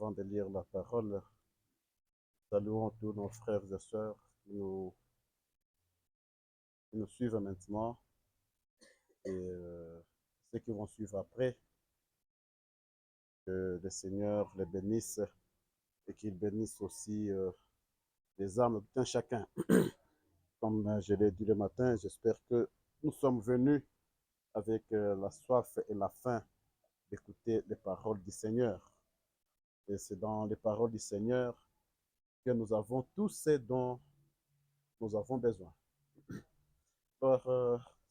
Avant de lire la parole, saluons tous nos frères et sœurs qui nous suivent maintenant et ceux qui vont suivre après. Que le Seigneur les bénisse et qu'il bénisse aussi les âmes de tout un chacun. Comme je l'ai dit le matin, j'espère que nous sommes venus avec la soif et la faim d'écouter les paroles du Seigneur. Et c'est dans les paroles du Seigneur que nous avons tous ce dont nous avons besoin. Alors,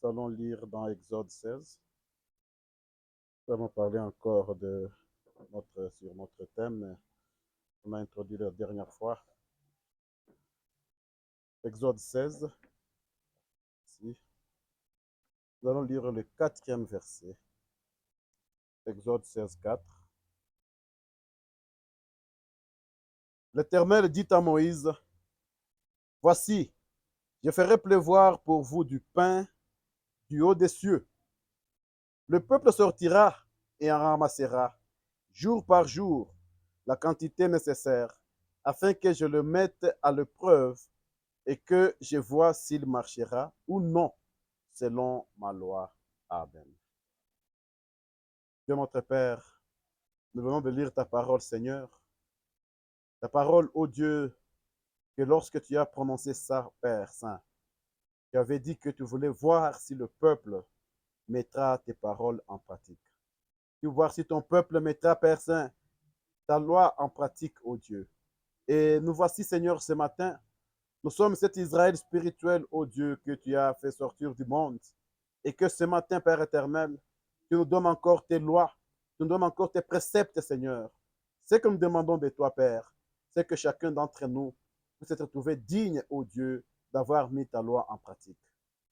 nous allons lire dans Exode 16. Nous allons parler encore sur notre thème qu'on a introduit la dernière fois. Exode 16. Ici. Nous allons lire le 4e verset. Exode 16, 4. L'Éternel dit à Moïse, « Voici, je ferai pleuvoir pour vous du pain du haut des cieux. Le peuple sortira et en ramassera, jour par jour, la quantité nécessaire, afin que je le mette à l'épreuve et que je vois s'il marchera ou non, selon ma loi. Amen. » Dieu notre Père, nous venons de lire ta parole, Seigneur. Ta parole, ô Dieu, que lorsque tu as prononcé ça, Père Saint, tu avais dit que tu voulais voir si le peuple mettra tes paroles en pratique. Tu veux voir si ton peuple mettra, Père Saint, ta loi en pratique, ô Dieu. Et nous voici, Seigneur, ce matin. Nous sommes cet Israël spirituel, ô Dieu, que tu as fait sortir du monde. Et que ce matin, Père éternel, tu nous donnes encore tes lois, tu nous donnes encore tes préceptes, Seigneur. Ce que nous demandons de toi, Père, c'est que chacun d'entre nous puisse être trouvé digne, ô Dieu, d'avoir mis ta loi en pratique.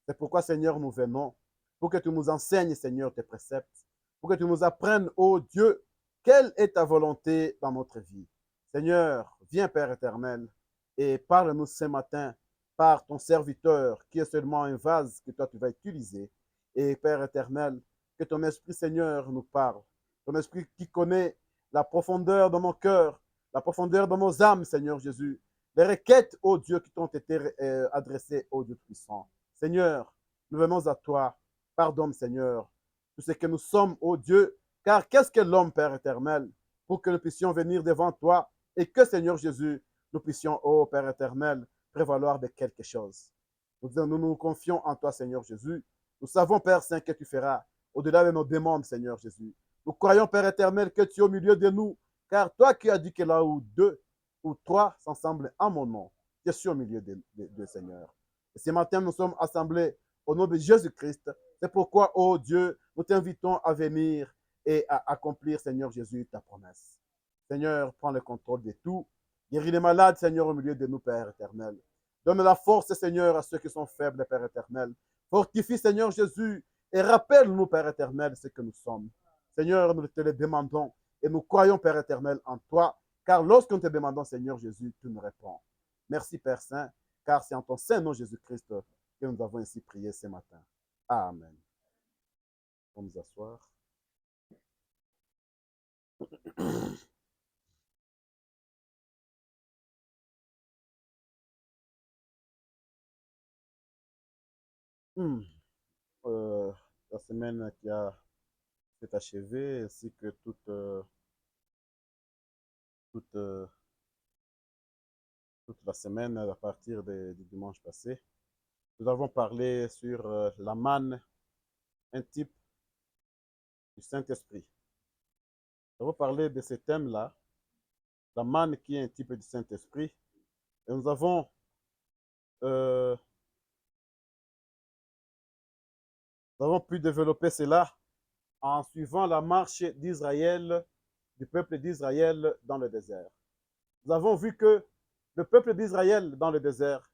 C'est pourquoi, Seigneur, nous venons, pour que tu nous enseignes, Seigneur, tes préceptes, pour que tu nous apprennes, ô Dieu, quelle est ta volonté dans notre vie. Seigneur, viens, Père éternel, et parle-nous ce matin par ton serviteur, qui est seulement un vase que toi tu vas utiliser. Et Père éternel, que ton Esprit, Seigneur, nous parle. Ton Esprit qui connaît la profondeur de mon cœur, la profondeur de nos âmes, Seigneur Jésus. Les requêtes, ô Dieu, qui t'ont été adressées, ô Dieu puissant. Seigneur, nous venons à toi. Pardonne, Seigneur, tout ce que nous sommes, ô Dieu. Car qu'est-ce que l'homme, Père éternel, pour que nous puissions venir devant toi et que, Seigneur Jésus, nous puissions, ô Père éternel, prévaloir de quelque chose. Nous confions en toi, Seigneur Jésus. Nous savons, Père Saint, que tu feras au-delà de nos demandes, Seigneur Jésus. Nous croyons, Père éternel, que tu es au milieu de nous, car toi qui as dit que là où 2 ou 3 s'assemblent en mon nom, je suis au milieu de Seigneur. Et ce matin, nous sommes assemblés au nom de Jésus-Christ. C'est pourquoi, ô Dieu, nous t'invitons à venir et à accomplir, Seigneur Jésus, ta promesse. Seigneur, prends le contrôle de tout. Guéris les malades, Seigneur, au milieu de nous, Père éternel. Donne la force, Seigneur, à ceux qui sont faibles, Père éternel. Fortifie, Seigneur Jésus, et rappelle-nous, Père éternel, ce que nous sommes. Seigneur, nous te le demandons et nous croyons, Père éternel, en toi, car lorsque nous te demandons, Seigneur Jésus, tu nous réponds. Merci, Père Saint, car c'est en ton Saint nom, Jésus-Christ, que nous avons ainsi prié ce matin. Amen. On nous asseoir. Euh, la semaine qui s'est achevée, ainsi que toute, toute la semaine à partir du dimanche passé, nous avons parlé sur la manne, un type du Saint-Esprit. Nous avons parlé de ce thème-là, la manne qui est un type du Saint-Esprit, et euh, nous avons pu développer cela en suivant la marche d'Israël, du peuple d'Israël dans le désert. Nous avons vu que le peuple d'Israël dans le désert,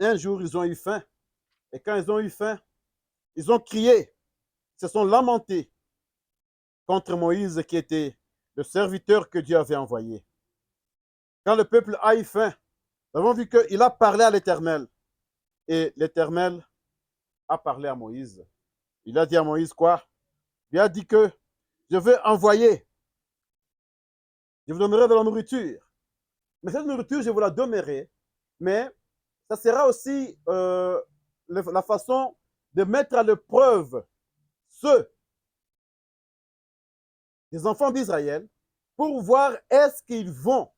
un jour, ils ont eu faim. Et quand ils ont eu faim, ils ont crié, ils se sont lamentés contre Moïse qui était le serviteur que Dieu avait envoyé. Quand le peuple a eu faim, nous avons vu qu'il a parlé à l'Éternel. Et l'Éternel a parlé à Moïse. Il a dit à Moïse quoi? Il a dit que je veux envoyer Je vous donnerai de la nourriture. Mais cette nourriture, je vous la donnerai. Mais ça sera aussi la façon de mettre à l'épreuve ceux des enfants d'Israël pour voir est-ce qu'ils vont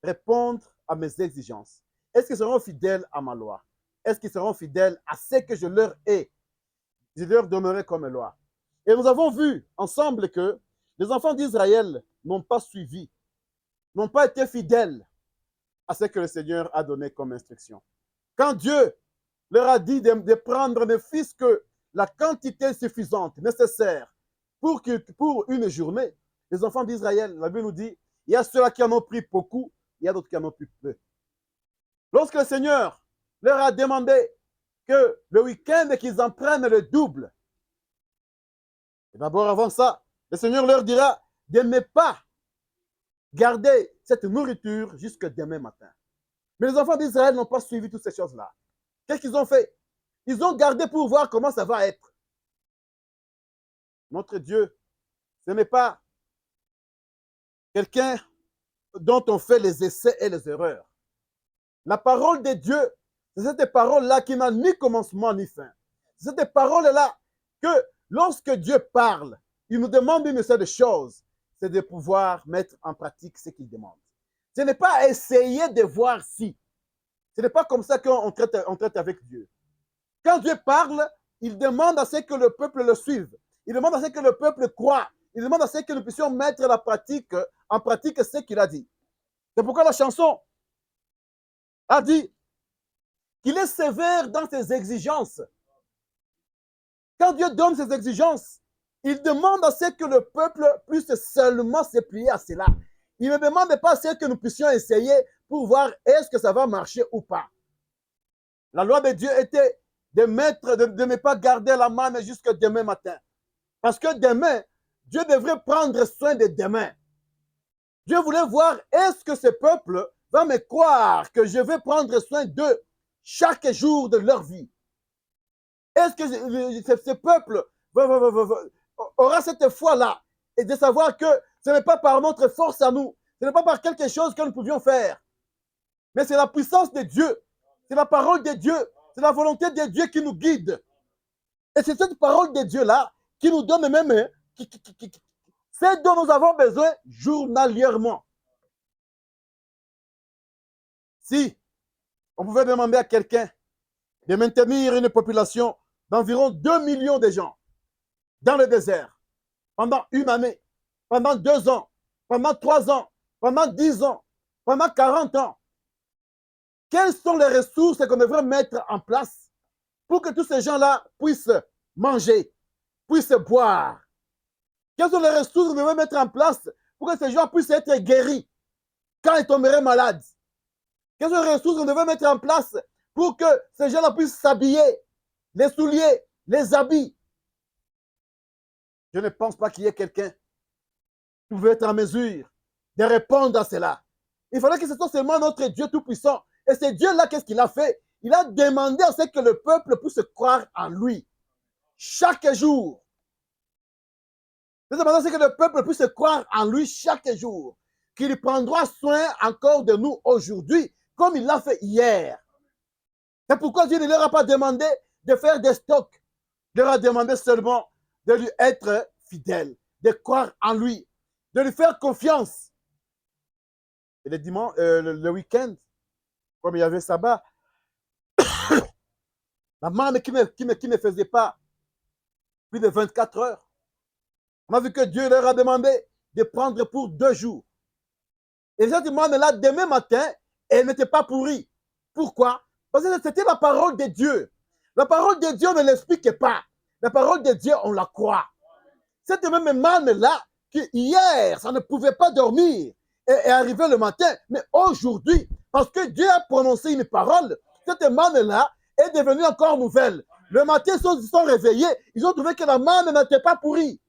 répondre à mes exigences. Est-ce qu'ils seront fidèles à ma loi? Est-ce qu'ils seront fidèles à ce que je leur donnerai comme loi? Et nous avons vu ensemble que les enfants d'Israël n'ont pas suivi, n'ont pas été fidèles à ce que le Seigneur a donné comme instruction. Quand Dieu leur a dit de prendre ne fût-ce que la quantité suffisante, nécessaire pour une journée, les enfants d'Israël, la Bible nous dit, il y a ceux-là qui en ont pris beaucoup, il y a d'autres qui en ont pris peu. Lorsque le Seigneur leur a demandé que le week-end qu'ils en prennent le double, et d'abord avant ça, le Seigneur leur dira de ne pas garder cette nourriture jusqu'à demain matin. Mais les enfants d'Israël n'ont pas suivi toutes ces choses-là. Qu'est-ce qu'ils ont fait? Ils ont gardé pour voir comment ça va être. Notre Dieu, ce n'est pas quelqu'un dont on fait les essais et les erreurs. La parole de Dieu, c'est cette parole-là qui n'a ni commencement ni fin. C'est cette parole-là que lorsque Dieu parle, il nous demande une seule chose, c'est de pouvoir mettre en pratique ce qu'il demande. Ce n'est pas essayer de voir si. Ce n'est pas comme ça qu'on traite avec Dieu. Quand Dieu parle, il demande à ce que le peuple le suive. Il demande à ce que le peuple croit. Il demande à ce que nous puissions mettre en pratique ce qu'il a dit. C'est pourquoi la chanson a dit qu'il est sévère dans ses exigences. Quand Dieu donne ses exigences, il demande à ce que le peuple puisse seulement se plier à cela. Il ne demande pas à ce que nous puissions essayer pour voir est-ce que ça va marcher ou pas. La loi de Dieu était de ne pas garder la manne jusqu'à demain matin. Parce que demain, Dieu devrait prendre soin de demain. Dieu voulait voir est-ce que ce peuple va me croire que je vais prendre soin d'eux chaque jour de leur vie. Est-ce que ce peuple aura cette foi-là et de savoir que ce n'est pas par notre force à nous, ce n'est pas par quelque chose que nous pouvions faire, mais c'est la puissance de Dieu, c'est la parole de Dieu, c'est la volonté de Dieu qui nous guide. Et c'est cette parole de Dieu-là qui nous donne même ce dont nous avons besoin journalièrement. Si on pouvait demander à quelqu'un de maintenir une population d'environ 2 millions de gens dans le désert pendant une année, pendant 2 ans, pendant 3 ans, pendant 10 ans, pendant 40 ans, quelles sont les ressources qu'on devrait mettre en place pour que tous ces gens-là puissent manger, puissent boire? Quelles sont les ressources qu'on devrait mettre en place pour que ces gens puissent être guéris quand ils tomberaient malades? Quelles sont les ressources qu'on devrait mettre en place pour que ces gens-là puissent s'habiller, les souliers, les habits? Je ne pense pas qu'il y ait quelqu'un qui pouvait être en mesure de répondre à cela. Il fallait que ce soit seulement notre Dieu Tout-Puissant. Et ce Dieu-là, qu'est-ce qu'il a fait? Il a demandé à ce que le peuple puisse croire en lui chaque jour. Il a demandé à ce que le peuple puisse croire en lui chaque jour. Qu'il prendra soin encore de nous aujourd'hui, comme il l'a fait hier. C'est pourquoi Dieu ne leur a pas demandé de faire des stocks. Il leur a demandé seulement de lui être fidèle, de croire en lui, de lui faire confiance. Et le week-end, comme il y avait sabbat, la manne qui ne faisait pas plus de 24 heures, on a vu que Dieu leur a demandé de prendre pour 2 jours. Et cette manne-là, demain matin, elle n'était pas pourrie. Pourquoi? Parce que c'était la parole de Dieu. La parole de Dieu, on ne l'explique pas. La parole de Dieu, on la croit. Cette même manne-là, qui hier, ça ne pouvait pas dormir, est arrivée le matin, mais aujourd'hui, parce que Dieu a prononcé une parole, cette manne-là est devenue encore nouvelle. Le matin, ils se sont réveillés, ils ont trouvé que la manne n'était pas pourrie.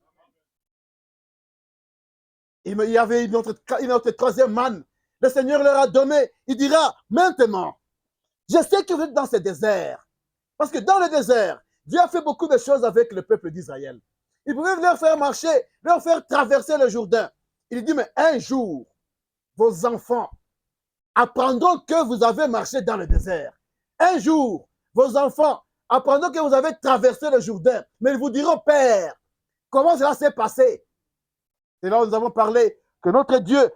Il y avait une autre 3e manne. Le Seigneur leur a donné. Il dira, maintenant, je sais que vous êtes dans ce désert. Parce que dans le désert, Dieu a fait beaucoup de choses avec le peuple d'Israël. Il pouvait leur faire marcher, leur faire traverser le Jourdain. Il dit, mais un jour, vos enfants apprendront que vous avez marché dans le désert. Un jour, vos enfants apprendront que vous avez traversé le Jourdain. Mais ils vous diront, Père, comment cela s'est passé? C'est là où nous avons parlé que notre Dieu,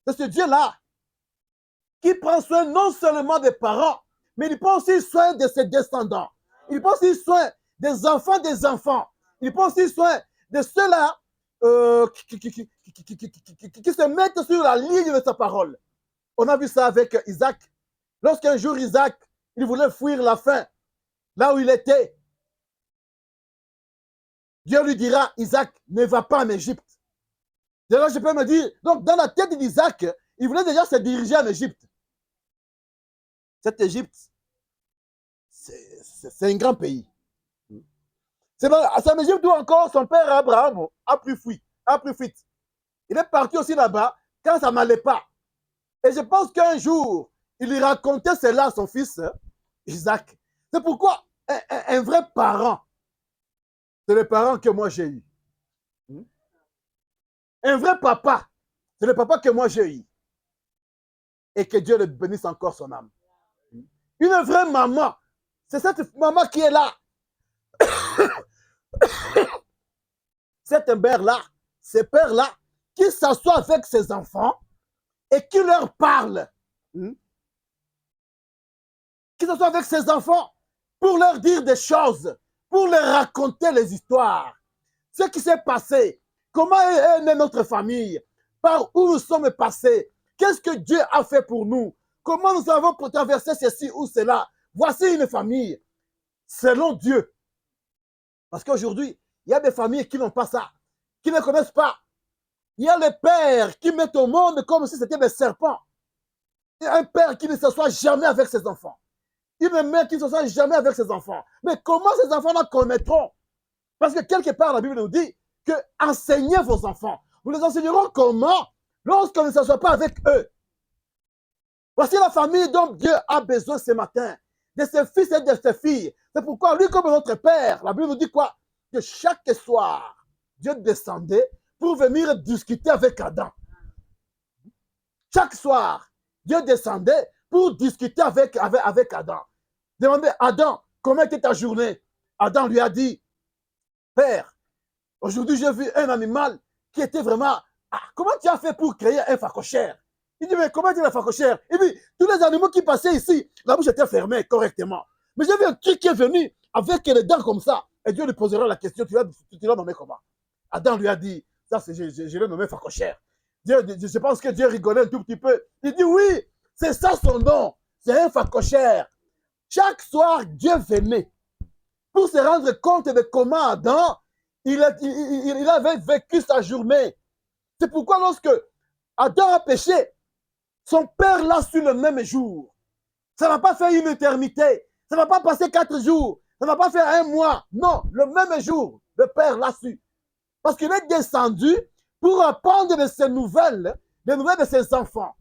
c'est ce Dieu-là qui prend soin non seulement des parents, mais il prend aussi soin de ses descendants. Il prend aussi soin des enfants des enfants. Il prend aussi soin de ceux-là qui se mettent sur la ligne de sa parole. On a vu ça avec Isaac. Lorsqu'un jour Isaac, il voulait fuir la faim, là où il était, Dieu lui dira, Isaac, ne va pas en Égypte. De là, je peux me dire, donc dans la tête d'Isaac, il voulait déjà se diriger en Égypte. Cette Égypte, c'est un grand pays. C'est en Égypte où encore son père Abraham a pris fuite. Il est parti aussi là-bas quand ça n'allait pas. Et je pense qu'un jour, il lui racontait cela à son fils Isaac. C'est pourquoi un vrai parent, c'est le parent que moi j'ai eu. Un vrai papa, c'est le papa que moi j'ai eu. Et que Dieu le bénisse encore son âme. Une vraie maman, c'est cette maman qui est là. Cette mère-là, ces pères-là, qui s'assoient avec ses enfants et qui leur parle. Qui s'assoient avec ses enfants pour leur dire des choses, pour leur raconter les histoires. Ce qui s'est passé, comment est née notre famille, par où nous sommes passés, qu'est-ce que Dieu a fait pour nous, comment nous avons traversé ceci ou cela. Voici une famille selon Dieu. Parce qu'aujourd'hui, il y a des familles qui n'ont pas ça, qui ne connaissent pas. Il y a les pères qui mettent au monde comme si c'était des serpents. Il y a un père qui ne s'assoit jamais avec ses enfants. Une mère qui ne s'assoit jamais avec ses enfants. Mais comment ces enfants-là connaîtront? Parce que quelque part, la Bible nous dit que enseignez vos enfants. Vous les enseignerons comment? Lorsqu'on ne s'assoit pas avec eux. Voici la famille dont Dieu a besoin ce matin. De ses fils et de ses filles. C'est pourquoi lui, comme notre Père, la Bible nous dit quoi? Que chaque soir, Dieu descendait pour venir discuter avec Adam. Chaque soir, Dieu descendait pour discuter avec Adam. Demandez, Adam, comment était ta journée? Adam lui a dit, Père, aujourd'hui j'ai vu un animal qui était vraiment... Ah, comment tu as fait pour créer un phacochère? Il dit, mais comment tu as un phacochère? Il dit, tous les animaux qui passaient ici, la bouche était fermée correctement. Mais j'ai vu un truc qui est venu avec les dents comme ça. Et Dieu lui posera la question, tu l'as nommé comment? Adam lui a dit, ça je l'ai nommé phacochère. Je pense que Dieu rigolait un tout petit peu. Il dit, oui, c'est ça son nom. C'est un phacochère. Chaque soir, Dieu venait pour se rendre compte de comment Adam, il avait vécu sa journée. C'est pourquoi lorsque Adam a péché, son père l'a su le même jour. Ça n'a pas fait une éternité. Ça n'a pas passé 4 jours. Ça n'a pas fait 1 mois. Non, le même jour, le père l'a su. Parce qu'il est descendu pour apprendre de ses nouvelles, des nouvelles de ses enfants.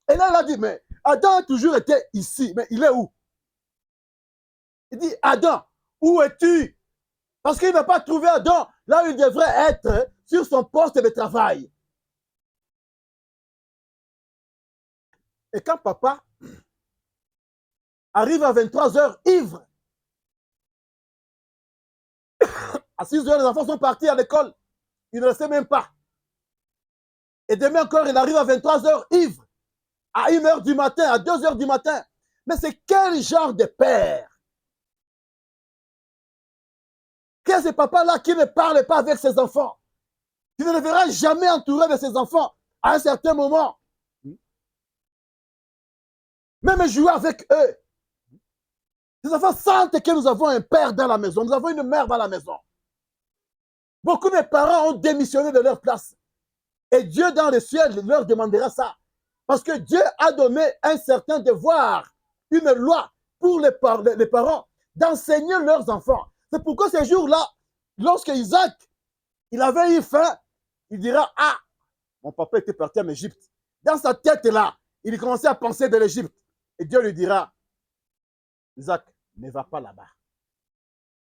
Et là, il a dit, mais Adam a toujours été ici. Mais il est où? Il dit, Adam, où es-tu? Parce qu'il n'a pas trouvé Adam là où il devrait être sur son poste de travail. Et quand papa arrive à 23h ivre, à 6h, les enfants sont partis à l'école. Il ne le sait même pas. Et demain encore, il arrive à 23h ivre, à 1h du matin, à 2h du matin. Mais c'est quel genre de père? Qu'est-ce que ce papa-là qui ne parle pas avec ses enfants? Qui ne le verra jamais entouré de ses enfants à un certain moment. Même jouer avec eux. Les enfants sentent que nous avons un père dans la maison, nous avons une mère dans la maison. Beaucoup de parents ont démissionné de leur place. Et Dieu dans le ciel leur demandera ça. Parce que Dieu a donné un certain devoir, une loi pour les parents d'enseigner leurs enfants. C'est pourquoi ces jours-là, lorsque Isaac, il avait eu faim, il dira, ah, mon papa était parti en Égypte. Dans sa tête-là, il commençait à penser de l'Égypte. Et Dieu lui dira, Isaac, ne va pas là-bas.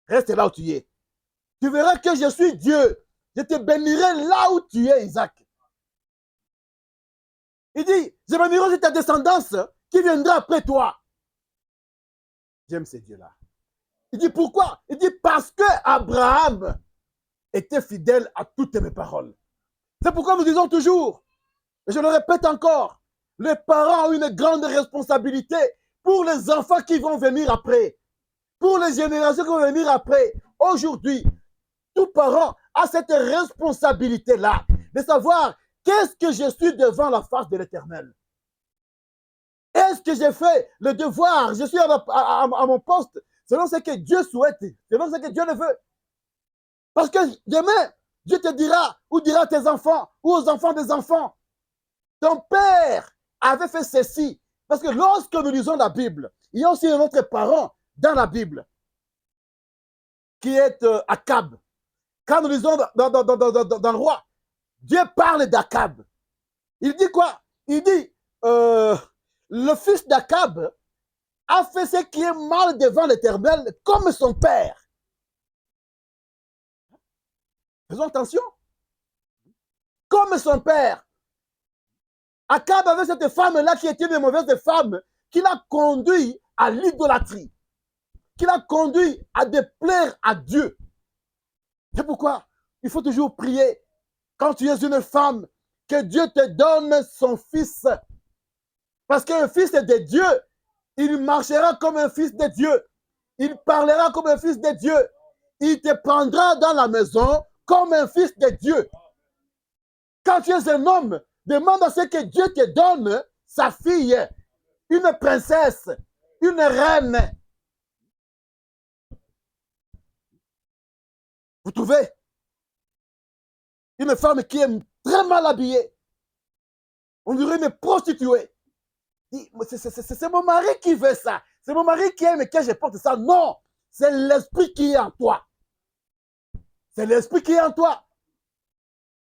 Reste là où tu es. Tu verras que je suis Dieu. je te bénirai là où tu es, Isaac. Il dit, je bénirai aussi ta descendance qui viendra après toi. J'aime ce Dieu-là. Il dit pourquoi? Il dit parce que Abraham était fidèle à toutes mes paroles. C'est pourquoi nous disons toujours, et je le répète encore, les parents ont une grande responsabilité pour les enfants qui vont venir après, pour les générations qui vont venir après. Aujourd'hui, tout parent a cette responsabilité-là de savoir qu'est-ce que je suis devant la face de l'Éternel. Est-ce que j'ai fait le devoir? Je suis à mon poste selon ce que Dieu souhaite, selon ce que Dieu le veut. Parce que demain, Dieu te dira, ou dira à tes enfants, ou aux enfants des enfants, ton père avait fait ceci. Parce que lorsque nous lisons la Bible, il y a aussi un autre parent dans la Bible, qui est Akab. Quand nous lisons dans le roi, Dieu parle d'Akab. Il dit quoi? Il dit, le fils d'Akab a fait ce qui est mal devant l'Éternel comme son père. Faisons attention. Comme son père. Akab avait cette femme-là qui était une mauvaise femme, qui l'a conduit à l'idolâtrie, qui l'a conduit à déplaire à Dieu. C'est pourquoi il faut toujours prier quand tu es une femme, que Dieu te donne son fils. Parce qu'un fils de Dieu, il marchera comme un fils de Dieu. Il parlera comme un fils de Dieu. Il te prendra dans la maison comme un fils de Dieu. Quand tu es un homme, demande à ce que Dieu te donne sa fille, une princesse, une reine. Vous trouvez une femme qui est très mal habillée. On dirait une prostituée. C'est mon mari qui veut ça. C'est mon mari qui aime que je porte ça. Non, c'est l'esprit qui est en toi. C'est l'esprit qui est en toi.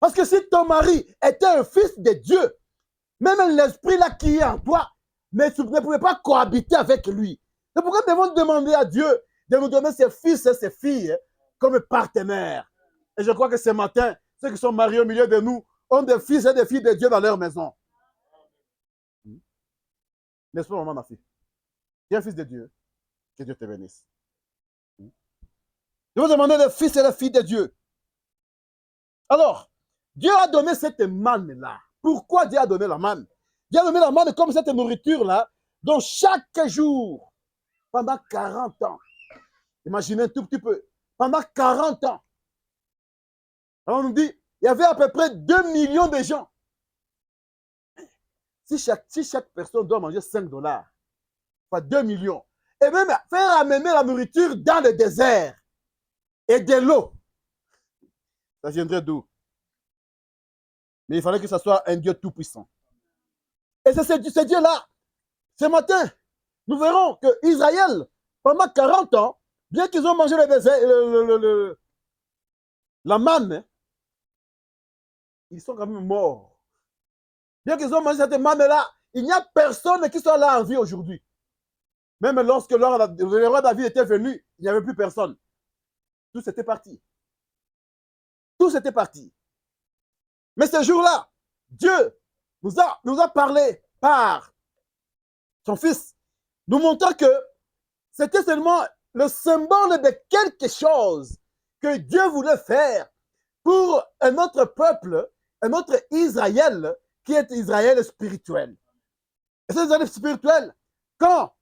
Parce que si ton mari était un fils de Dieu, même l'esprit là qui est en toi, mais tu ne pouvais pas cohabiter avec lui. C'est pourquoi nous devons demander à Dieu de nous donner ses fils et ses filles comme partenaires. Et je crois que ce matin, ceux qui sont mariés au milieu de nous ont des fils et des filles de Dieu dans leur maison. N'est-ce pas, maman, ma fille? Tu es un fils de Dieu. Que Dieu te bénisse. Je vous demander les fils et les filles de Dieu. Alors, Dieu a donné cette manne-là. Pourquoi Dieu a donné la manne? Dieu a donné la manne comme cette nourriture-là, dont chaque jour, pendant 40 ans, imaginez un tout petit peu, pendant 40 ans, alors on nous dit, il y avait à peu près 2 millions de gens. Si chaque personne doit manger 5 $, soit 2 millions, et même faire amener la nourriture dans le désert et de l'eau, ça viendrait d'où? Mais il fallait que ce soit un Dieu tout-puissant. Et c'est ce Dieu-là. Ce matin, nous verrons que Israël, pendant 40 ans, bien qu'ils ont mangé le désert, la manne, ils sont quand même morts. Bien qu'ils ont mangé cette manne-là, il n'y a personne qui soit là en vie aujourd'hui. Même lorsque le roi David était venu, il n'y avait plus personne. Tout s'était parti. Tout s'était parti. Mais ce jour-là, Dieu nous a parlé par son Fils, nous montrant que c'était seulement le symbole de quelque chose que Dieu voulait faire pour un autre peuple, un autre Israël, qui est Israël spirituel. Et cet Israël spirituel, quand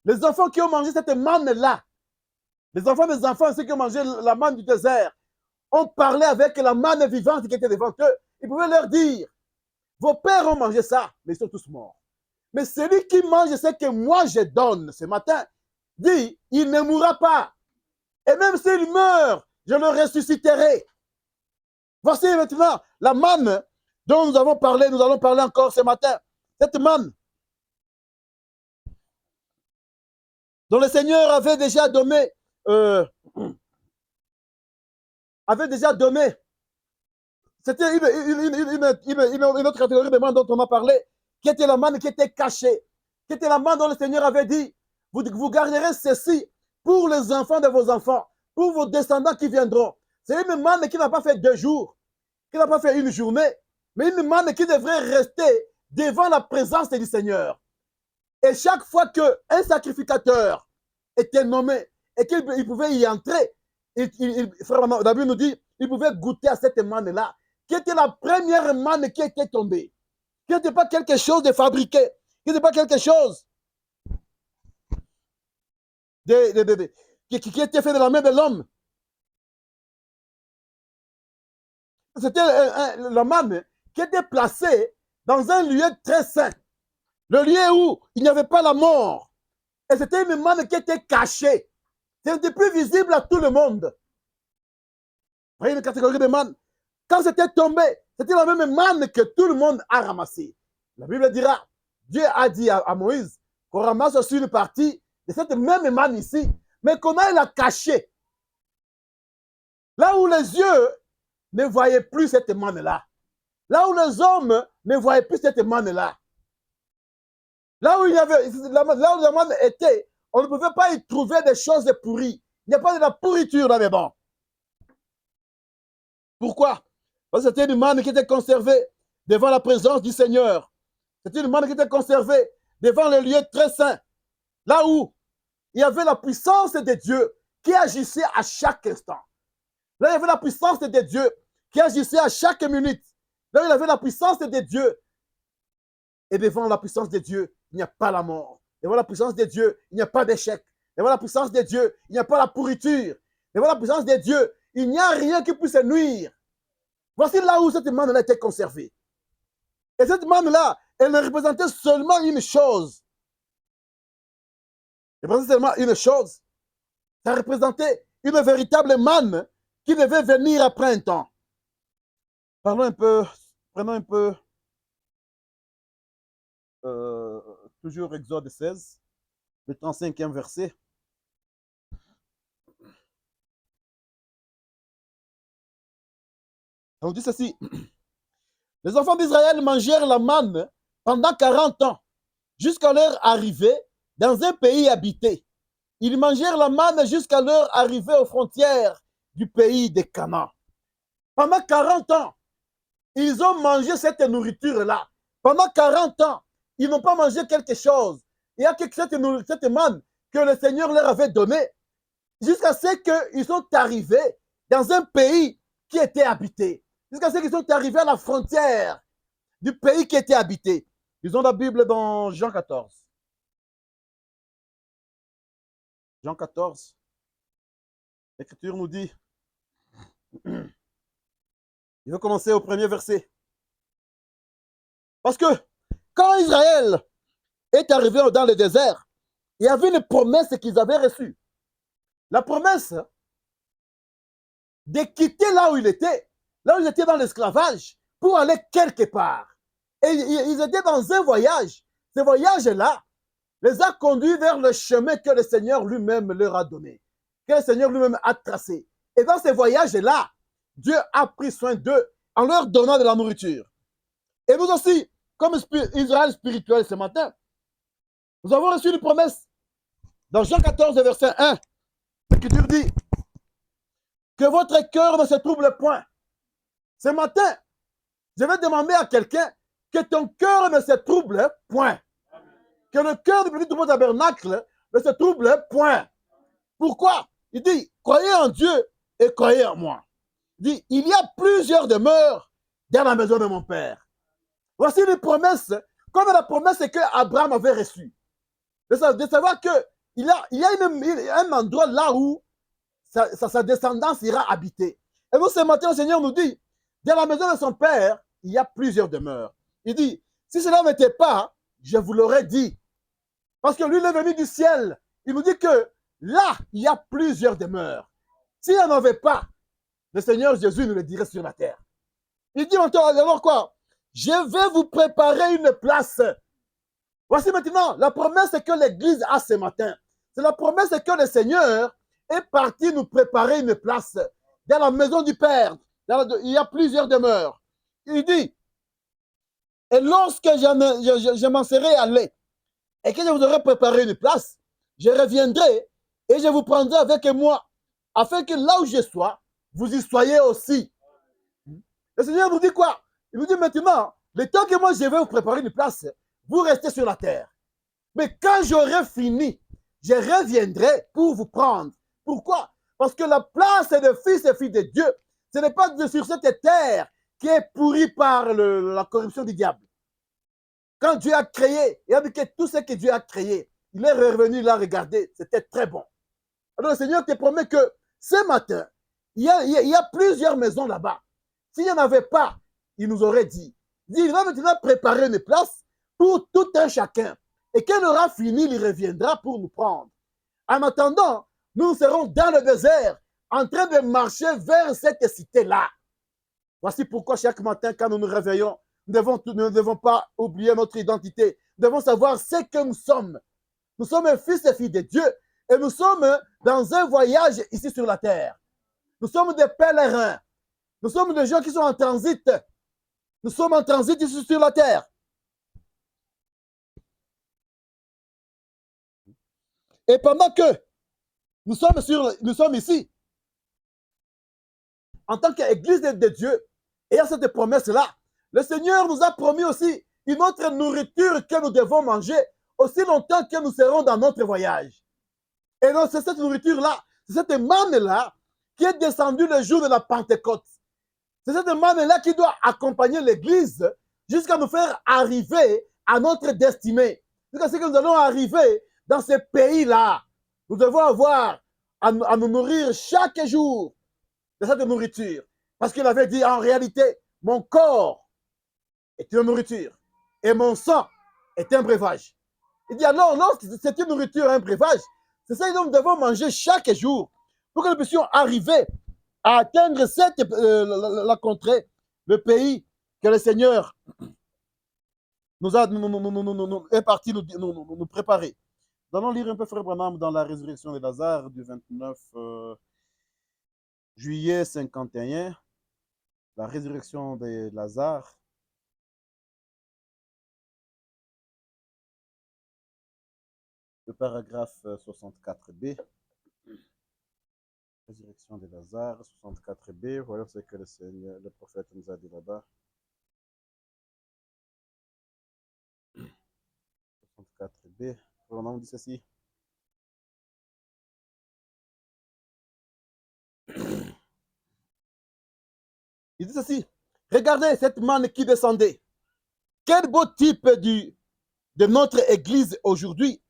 les enfants qui ont mangé cette manne-là, les enfants des enfants, ceux qui ont mangé la manne du désert, ont parlé avec la manne vivante qui était devant eux, ils pouvaient leur dire, vos pères ont mangé ça, mais ils sont tous morts. Mais celui qui mange ce que moi je donne ce matin, dit, il ne mourra pas. Et même s'il meurt, je le ressusciterai. Voici maintenant la manne dont nous allons parler encore ce matin. Cette manne dont le Seigneur avait déjà donné, c'était une autre catégorie de manne dont on a parlé, qui était la manne qui était cachée, qui était la manne dont le Seigneur avait dit, vous garderez ceci pour les enfants de vos enfants, pour vos descendants qui viendront. C'est une manne qui n'a pas fait 2 jours, qui n'a pas fait une journée, mais une manne qui devrait rester devant la présence du Seigneur. Et chaque fois qu'un sacrificateur était nommé et qu'il pouvait y entrer, frère David nous dit, il pouvait goûter à cette manne-là, qui était la première manne qui était tombée, qui n'était pas quelque chose de fabriqué, qui n'était pas quelque chose qui était fait de la main de l'homme. C'était la manne qui était placée dans un lieu très saint, le lieu où il n'y avait pas la mort. Et c'était une manne qui était cachée. C'était plus visible à tout le monde. Vous voyez une catégorie de manne. Quand c'était tombé, c'était la même manne que tout le monde a ramassé. La Bible dira, Dieu a dit à Moïse qu'on ramasse aussi une partie de cette même manne ici, mais qu'on aille la cacher. Là où les yeux ne voyaient plus cette manne-là. Là où les hommes ne voyaient plus cette manne-là. Là où la manne était, on ne pouvait pas y trouver des choses pourries. Il n'y a pas de la pourriture là-dedans. Pourquoi? Parce que c'était une manne qui était conservée devant la présence du Seigneur. C'était une manne qui était conservée devant le lieu très saint. Là où il y avait la puissance de Dieu qui agissait à chaque instant. Là, il y avait la puissance de Dieu qui agissait à chaque minute. Là, il y avait la puissance de Dieu. Et devant la puissance de Dieu, il n'y a pas la mort. Devant la puissance de Dieu, il n'y a pas d'échec. Devant la puissance de Dieu, il n'y a pas la pourriture. Devant la puissance de Dieu, il n'y a rien qui puisse nuire. Voici là où cette manne-là était conservée. Et cette manne-là, elle ne représentait seulement une chose. Elle représentait seulement une chose. Ça représentait une véritable manne qui devait venir après un temps. Prenons un peu, toujours Exode 16, le 35e verset. On dit ceci. Les enfants d'Israël mangèrent la manne pendant 40 ans, jusqu'à leur arrivée dans un pays habité. Ils mangèrent la manne jusqu'à leur arrivée aux frontières du pays de Canaan. Pendant 40 ans, ils ont mangé cette nourriture-là. Pendant 40 ans, ils n'ont pas mangé quelque chose. Il y a cette manne que le Seigneur leur avait donnée, jusqu'à ce qu'ils sont arrivés dans un pays qui était habité. Jusqu'à ce qu'ils sont arrivés à la frontière du pays qui était habité. Ils ont la Bible dans Jean 14. Jean 14. L'Écriture nous dit, il va commencer au premier verset. Parce que quand Israël est arrivé dans le désert, il y avait une promesse qu'ils avaient reçue. La promesse de quitter là où ils étaient dans l'esclavage, pour aller quelque part. Et ils étaient dans un voyage. Ce voyage-là les a conduits vers le chemin que le Seigneur lui-même leur a donné, que le Seigneur lui-même a tracé. Et dans ces voyages-là, Dieu a pris soin d'eux en leur donnant de la nourriture. Et nous aussi, comme Israël spirituel ce matin, nous avons reçu une promesse. Dans Jean 14, verset 1, l'Écriture dit que votre cœur ne se trouble point. Ce matin, je vais demander à quelqu'un que ton cœur ne se trouble point. Que le cœur du petit nouveau tabernacle ne se trouble point. Pourquoi? Il dit, croyez en Dieu et croyez en moi. Il dit, il y a plusieurs demeures dans la maison de mon Père. Voici une promesse, comme la promesse que Abraham avait reçue. De savoir qu'il y a un endroit là où sa descendance ira habiter. Et nous, ce matin, le Seigneur nous dit, dans la maison de son Père, il y a plusieurs demeures. Il dit, si cela n'était pas, je vous l'aurais dit. Parce que lui, il est venu du ciel. Il nous dit que là, il y a plusieurs demeures. S'il n'y en avait pas, le Seigneur Jésus nous le dirait sur la terre. Il dit alors quoi? Je vais vous préparer une place. Voici maintenant la promesse que l'Église a ce matin. C'est la promesse que le Seigneur est parti nous préparer une place dans la maison du Père. Il y a plusieurs demeures. Il dit, et lorsque je m'en serai allé, et que je vous aurai préparé une place, je reviendrai et je vous prendrai avec moi, afin que là où je sois, vous y soyez aussi. Le Seigneur nous dit quoi? Il nous dit maintenant, le temps que moi je vais vous préparer une place, vous restez sur la terre. Mais quand j'aurai fini, je reviendrai pour vous prendre. Pourquoi? Parce que la place de fils et filles de Dieu, ce n'est pas sur cette terre qui est pourrie par la corruption du diable. Quand Dieu a créé, il a dit que tout ce que Dieu a créé, il est revenu là regarder, c'était très bon. Alors le Seigneur te promet que ce matin, il y a plusieurs maisons là-bas. S'il n'y en avait pas, il nous aurait dit, il va maintenant préparer une place pour tout un chacun. Et quand il aura fini, il reviendra pour nous prendre. En attendant, nous serons dans le désert, en train de marcher vers cette cité-là. Voici pourquoi chaque matin, quand nous nous réveillons, nous ne devons pas oublier notre identité. Nous devons savoir ce que nous sommes. Nous sommes fils et filles de Dieu et nous sommes dans un voyage ici sur la terre. Nous sommes des pèlerins. Nous sommes des gens qui sont en transit. Nous sommes en transit ici sur la terre. Et pendant que nous sommes ici, en tant qu'Église de Dieu, et à cette promesse-là, le Seigneur nous a promis aussi une autre nourriture que nous devons manger aussi longtemps que nous serons dans notre voyage. Et donc, c'est cette nourriture-là, c'est cette manne-là qui est descendue le jour de la Pentecôte. C'est cette manne-là qui doit accompagner l'Église jusqu'à nous faire arriver à notre destinée. Jusqu'à ce que nous allons arriver dans ce pays-là. Nous devons avoir à nous nourrir chaque jour de cette nourriture. Parce qu'il avait dit, en réalité, mon corps est une nourriture et mon sang est un breuvage. Il dit alors, lorsque c'est une nourriture, un breuvage, c'est ça que nous devons manger chaque jour pour que nous puissions arriver à atteindre la contrée, le pays que le Seigneur est parti nous préparer. Nous allons lire un peu Frère Branham dans la résurrection de Lazare du 29 juillet 51. La résurrection de Lazare. Le paragraphe 64b. Résurrection de Lazare, 64b. Voilà ce que le prophète nous a dit là-bas. 64b. On dit ceci. Il dit ceci. Regardez cette manne qui descendait. Quel beau type de notre Église aujourd'hui.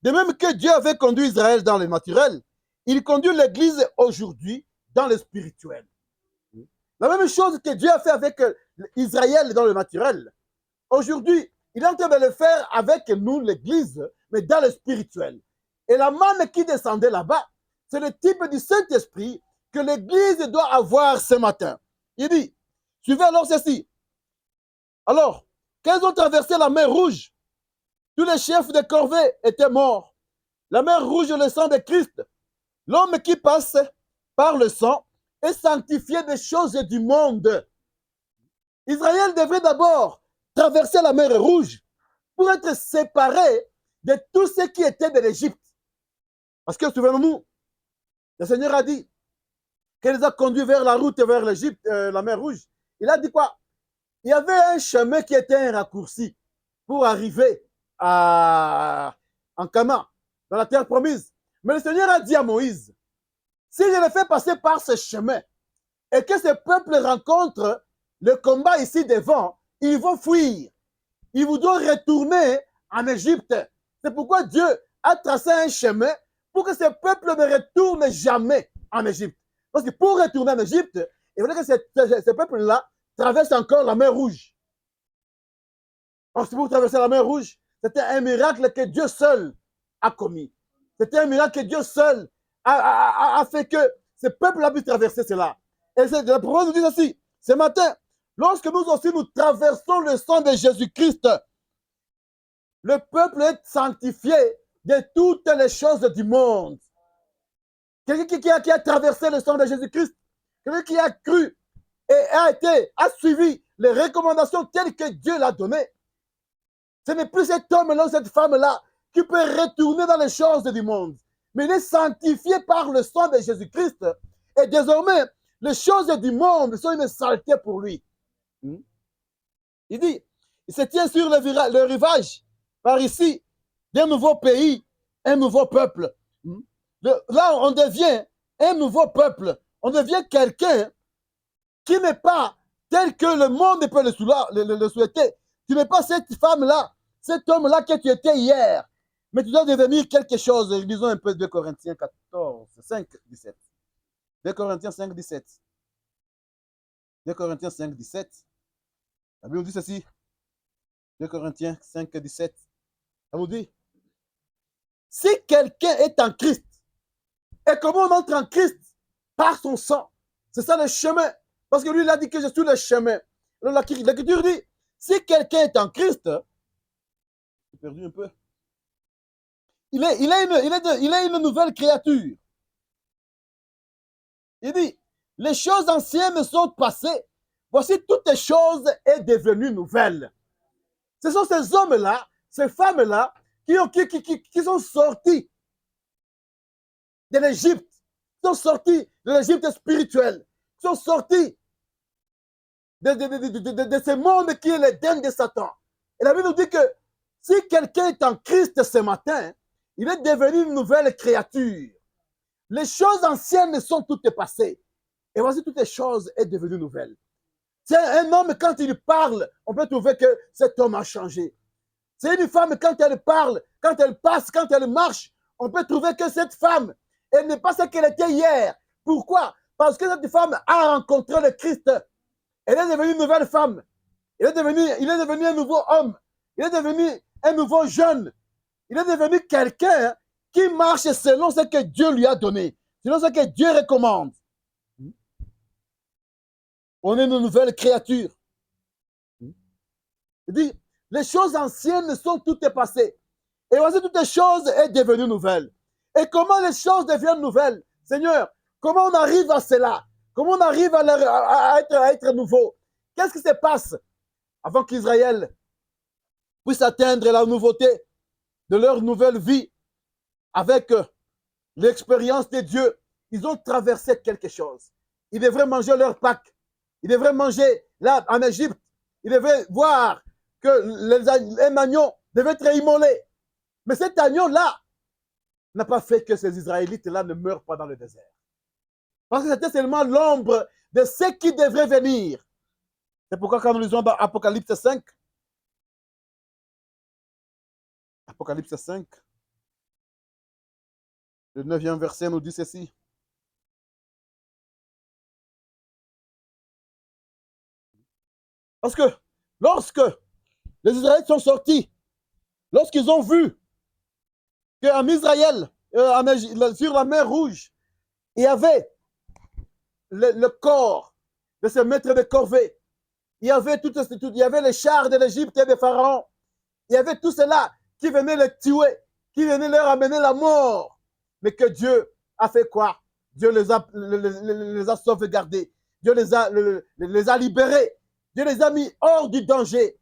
De même que Dieu avait conduit Israël dans le naturel, il conduit l'Église aujourd'hui dans le spirituel. La même chose que Dieu a fait avec Israël dans le naturel. Aujourd'hui, il est en train de le faire avec nous, l'Église, mais dans le spirituel. Et la manne qui descendait là-bas, c'est le type du Saint-Esprit que l'Église doit avoir ce matin. Il dit, suivez alors ceci. Alors, quand ils ont traversé la mer Rouge, tous les chefs de corvée étaient morts. La mer Rouge, le sang de Christ. L'homme qui passe par le sang est sanctifié des choses du monde. Israël devrait d'abord traverser la mer Rouge pour être séparé de tout ce qui était de l'Égypte. Parce que, souvenons-nous, le Seigneur a dit qu'il les a conduits vers la route vers l'Égypte, la mer Rouge. Il a dit quoi? Il y avait un chemin qui était un raccourci pour arriver en Canaan, dans la terre promise. Mais le Seigneur a dit à Moïse, si je le fais passer par ce chemin et que ce peuple rencontre le combat ici devant, ils vont fuir. Ils voudront retourner en Égypte. C'est pourquoi Dieu a tracé un chemin pour que ce peuple ne retourne jamais en Égypte. Parce que pour retourner en Égypte, il fallait que ce peuple-là traverse encore la mer Rouge. Parce que pour traverser la mer Rouge, c'était un miracle que Dieu seul a commis. C'était un miracle que Dieu seul a fait que ce peuple a pu traverser cela. Et la parole nous dit ainsi, ce matin, lorsque nous aussi nous traversons le sang de Jésus-Christ, le peuple est sanctifié de toutes les choses du monde. Quelqu'un qui a traversé le sang de Jésus-Christ, quelqu'un qui a cru et a suivi les recommandations telles que Dieu l'a données, ce n'est plus cet homme-là ou cette femme-là qui peut retourner dans les choses du monde. Mais il est sanctifié par le sang de Jésus-Christ. Et désormais, Les choses du monde sont une saleté pour lui. Il dit, il se tient sur le rivage, par ici, d'un nouveau pays, un nouveau peuple. Là, on devient un nouveau peuple. On devient quelqu'un qui n'est pas tel que le monde peut le souhaiter. Tu n'es pas cette femme-là, cet homme-là que tu étais hier. Mais tu dois devenir quelque chose. Lisons un peu 2 Corinthiens 14, 5, 17. 2 Corinthiens 5, 17. 2 Corinthiens 5, 17. La Bible dit ceci. 2 Corinthiens 5, 17. Ça vous dit, si quelqu'un est en Christ, et comment on entre en Christ? Par son sang. C'est ça le chemin. Parce que lui, il a dit que je suis le chemin. Alors l'Écriture dit, si quelqu'un est en Christ, j'ai perdu un peu, il est une nouvelle créature. Il dit, les choses anciennes sont passées, voici toutes les choses est devenues nouvelles. Ce sont ces hommes-là, ces femmes-là, qui sont sortis de l'Égypte, qui sont sortis de l'Égypte spirituelle, qui sont sortis de ce monde qui est l'Éden de Satan. Et la Bible nous dit que si quelqu'un est en Christ ce matin, il est devenu une nouvelle créature. Les choses anciennes sont toutes passées. Et voici toutes les choses sont devenues nouvelles. C'est un homme, quand il parle, on peut trouver que cet homme a changé. C'est une femme, quand elle parle, quand elle passe, quand elle marche, on peut trouver que cette femme, elle n'est pas ce qu'elle était hier. Pourquoi? Parce que cette femme a rencontré le Christ. Elle est devenue une nouvelle femme. Il est devenu un nouveau homme. Il est devenu un nouveau jeune. Il est devenu quelqu'un qui marche selon ce que Dieu lui a donné, selon ce que Dieu recommande. On est une nouvelle créature. Il dit, les choses anciennes sont toutes passées. Et voici toutes les choses sont devenues nouvelles. Et comment les choses deviennent nouvelles? Seigneur, comment on arrive à cela? Comment on arrive à être nouveau? Qu'est-ce qui se passe avant qu'Israël puisse atteindre la nouveauté de leur nouvelle vie avec l'expérience de Dieu? Ils ont traversé quelque chose. Ils devraient manger leur Pâques. Ils devraient manger là en Égypte. Ils devraient voir que un agneau devait être immolé. Mais cet agneau-là n'a pas fait que ces Israélites-là ne meurent pas dans le désert. Parce que c'était seulement l'ombre de ce qui devrait venir. C'est pourquoi quand nous lisons dans Apocalypse 5, Apocalypse 5, le 9e verset nous dit ceci. Parce que lorsque les Israélites sont sortis, lorsqu'ils ont vu qu'en Israël, sur la mer Rouge, il y avait le corps de ce maître de corvée. Il y avait les chars de l'Égypte et des pharaons. Il y avait tout cela qui venait les tuer, qui venait leur amener la mort. Mais que Dieu a fait quoi? Dieu les a sauvegardés. Dieu les a libérés. Dieu les a mis hors du danger.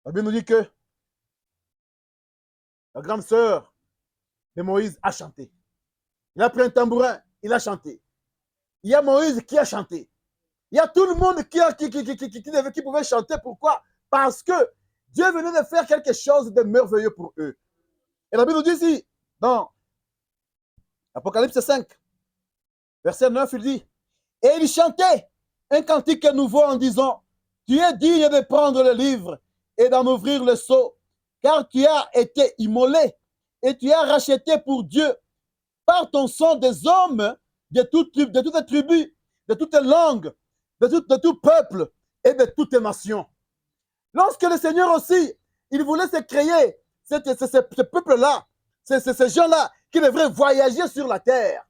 La Bible nous dit que la grande sœur de Moïse a chanté. Il a pris un tambourin, il a chanté. Il y a Moïse qui a chanté. Il y a tout le monde qui pouvait chanter. Pourquoi? Parce que Dieu venait de faire quelque chose de merveilleux pour eux. Et la Bible nous dit ici, dans Apocalypse 5, verset 9, il dit, et il chantait un cantique nouveau en disant, tu es digne de prendre le livre et d'en ouvrir le sceau, car tu as été immolé et tu as racheté pour Dieu par ton sang des hommes de toutes les tribus, de toutes les langues, de tout peuple et de toutes les nations. Lorsque le Seigneur aussi, il voulait se créer ce peuple-là, ces gens-là qui devraient voyager sur la terre.